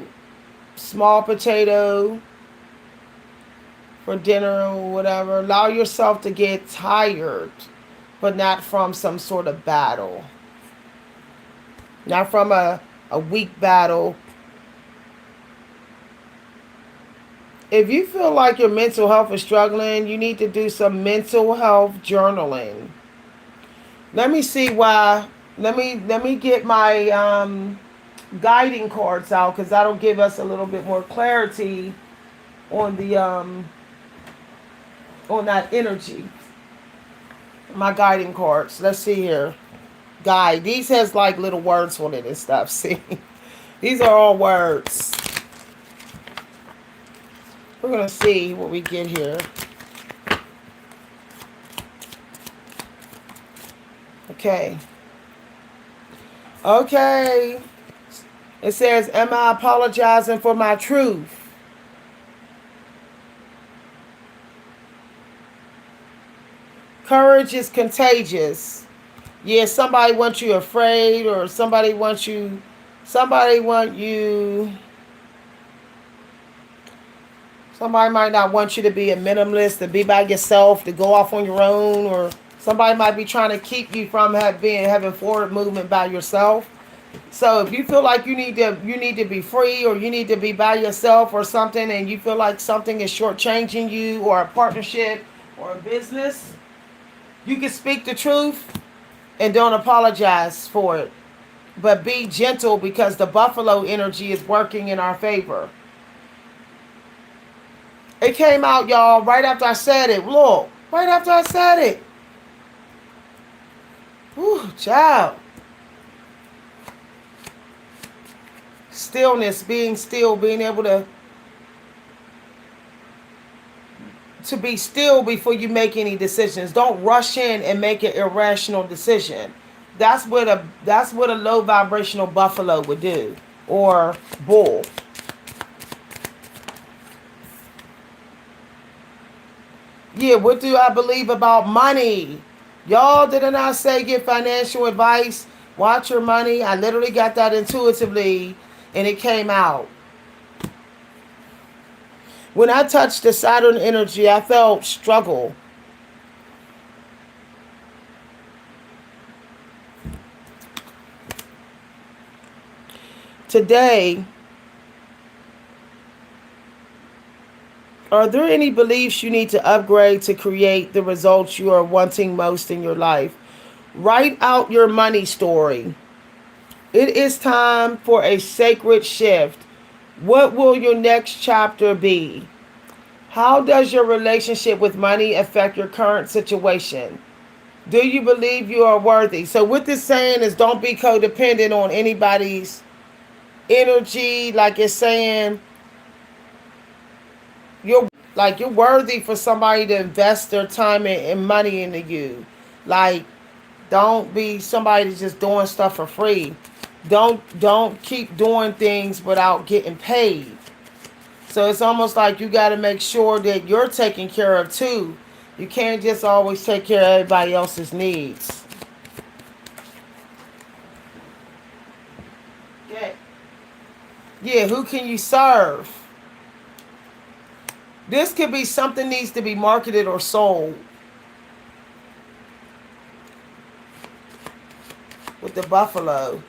small potato for dinner or whatever. Allow yourself to get tired, but not from some sort of battle. Not from a weak battle. If you feel like your mental health is struggling, you need to do some mental health journaling. Let me see why. Let me get my guiding cards out, because that'll give us a little bit more clarity on the on that energy. My guiding cards. Let's see here. Guide. These has like little words on it and stuff. See, these are all words. We're gonna see what we get here. Okay. Okay. It says, am I apologizing for my truth? Courage is contagious. Yeah, somebody wants you afraid, or somebody want you, somebody might not want you to be a minimalist, to be by yourself, to go off on your own, or somebody might be trying to keep you from having forward movement by yourself. So if you feel like you need to be free, or you need to be by yourself or something, and you feel like something is shortchanging you, or a partnership or a business, you can speak the truth and don't apologize for it. But be gentle, because the buffalo energy is working in our favor. It came out, y'all, right after I said it. Look, right after I said it. Whew, child. Stillness, being still, being able to be still before you make any decisions. Don't rush in and make an irrational decision. That's what a low vibrational buffalo would do, or bull. Yeah, what do I believe about money? Y'all, didn't I say get financial advice? Watch your money. I literally got that intuitively, and it came out. When I touched the Saturn energy, I felt struggle. Today, are there any beliefs you need to upgrade to create the results you are wanting most in your life? Write out your money story. It is time for a sacred shift. What will your next chapter be? How does your relationship with money affect your current situation? Do you believe you are worthy? So what this saying is, don't be codependent on anybody's energy. Like it's saying you're worthy for somebody to invest their time and money into you. Like, don't be somebody that's just doing stuff for free. Don't keep doing things without getting paid. So it's almost like you got to make sure that you're taken care of too. You can't just always take care of everybody else's needs. Okay. Yeah, who can you serve? This could be something needs to be marketed or sold. With the buffalo.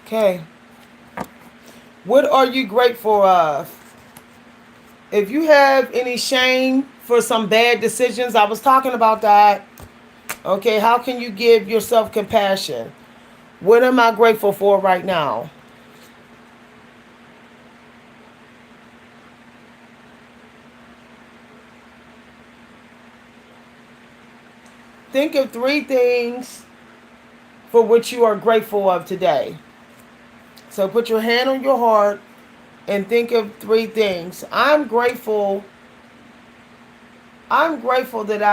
Okay. What are you grateful of? If you have any shame for some bad decisions, I was talking about that. Okay, how can you give yourself compassion? What am I grateful for right now? Think of 3 things for which you are grateful of today. So put your hand on your heart and think of 3 things. I'm grateful that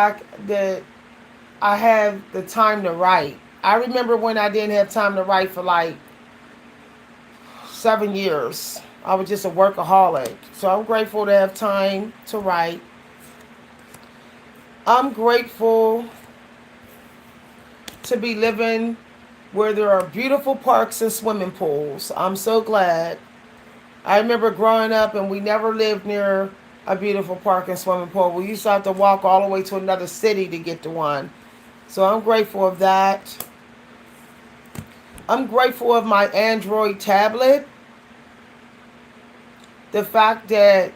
I have the time to write. I remember when I didn't have time to write for like 7 years. I was just a workaholic. So I'm grateful to have time to write. I'm grateful to be living where there are beautiful parks and swimming pools. I'm so glad. I remember growing up and we never lived near a beautiful park and swimming pool. We used to have to walk all the way to another city to get to one. So I'm grateful of that. I'm grateful of my Android tablet. The fact that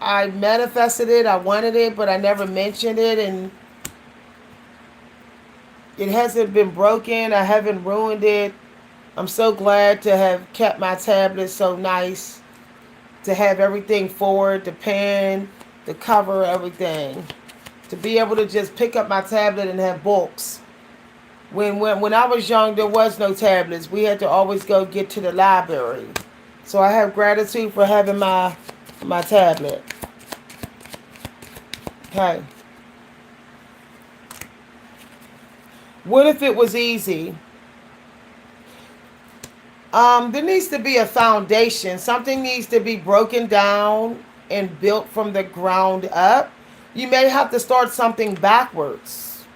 I manifested it, I wanted it, but I never mentioned it, and it hasn't been broken. I haven't ruined it. I'm so glad to have kept my tablet so nice, to have everything forward, the pen, the cover, everything. To be able to just pick up my tablet and have books. When I was young, there was no tablets. We had to always go get to the library. So I have gratitude for having my tablet. Okay. What if it was easy? There needs to be a foundation. Something needs to be broken down and built from the ground up. You may have to start something backwards.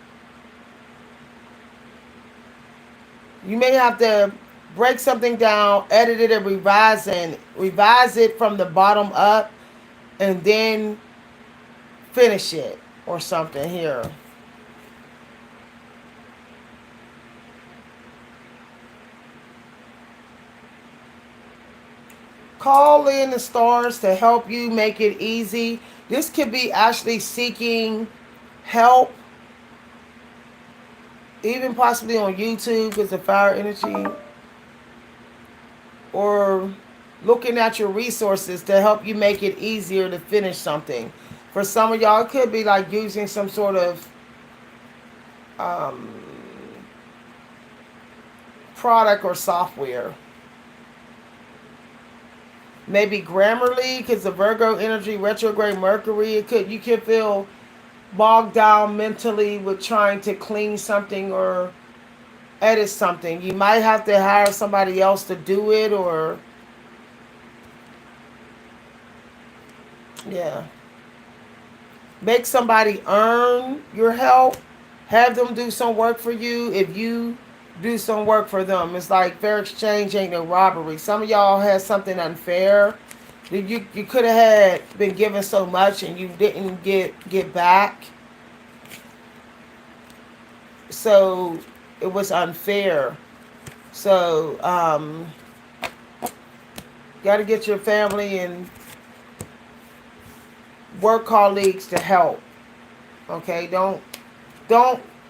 You may have to break something down, edit it, and revise it from the bottom up, and then finish it or something here. Call in the stars to help you make it easy. This could be actually seeking help, even possibly on YouTube because of fire energy, or looking at your resources to help you make it easier to finish something. For some of y'all, it could be like using some sort of um, product or software. Maybe Grammarly, because the Virgo energy, retrograde Mercury, you could feel bogged down mentally with trying to clean something or edit something. You might have to hire somebody else to do it, or yeah. Make somebody earn your help. Have them do some work for you if you do some work for them. It's like fair exchange ain't no robbery. Some of y'all had something unfair. You could have had been given so much and you didn't get back. So it was unfair. So got to get your family and work colleagues to help. Okay, don't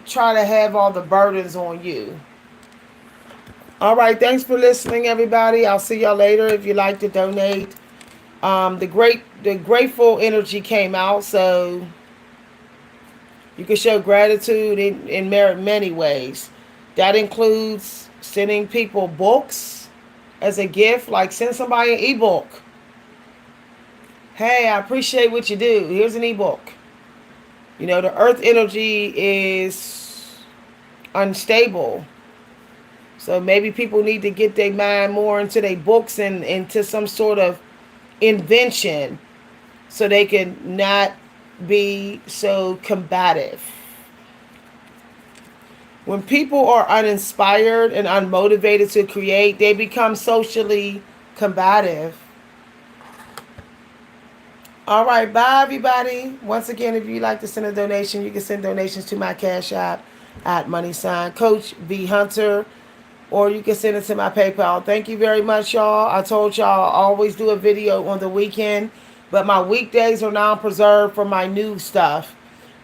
try to have all the burdens on you. All right, thanks for listening, everybody. I'll see y'all later. If you'd like to donate, the grateful energy came out, so you can show gratitude in many ways. That includes sending people books as a gift, like send somebody an ebook. Hey, I appreciate what you do. Here's an ebook. You know, the earth energy is unstable. So maybe people need to get their mind more into their books and into some sort of invention so they can not be so combative. When people are uninspired and unmotivated to create, they become socially combative. All right, bye everybody. Once again, if you'd like to send a donation, you can send donations to my Cash App at Coach V Hunter, or you can send it to my PayPal. Thank you very much, y'all. I told y'all I always do a video on the weekend, but my weekdays are now preserved for my new stuff.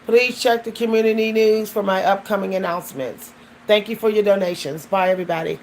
Please check the community news for my upcoming announcements. Thank you for your donations. Bye, everybody.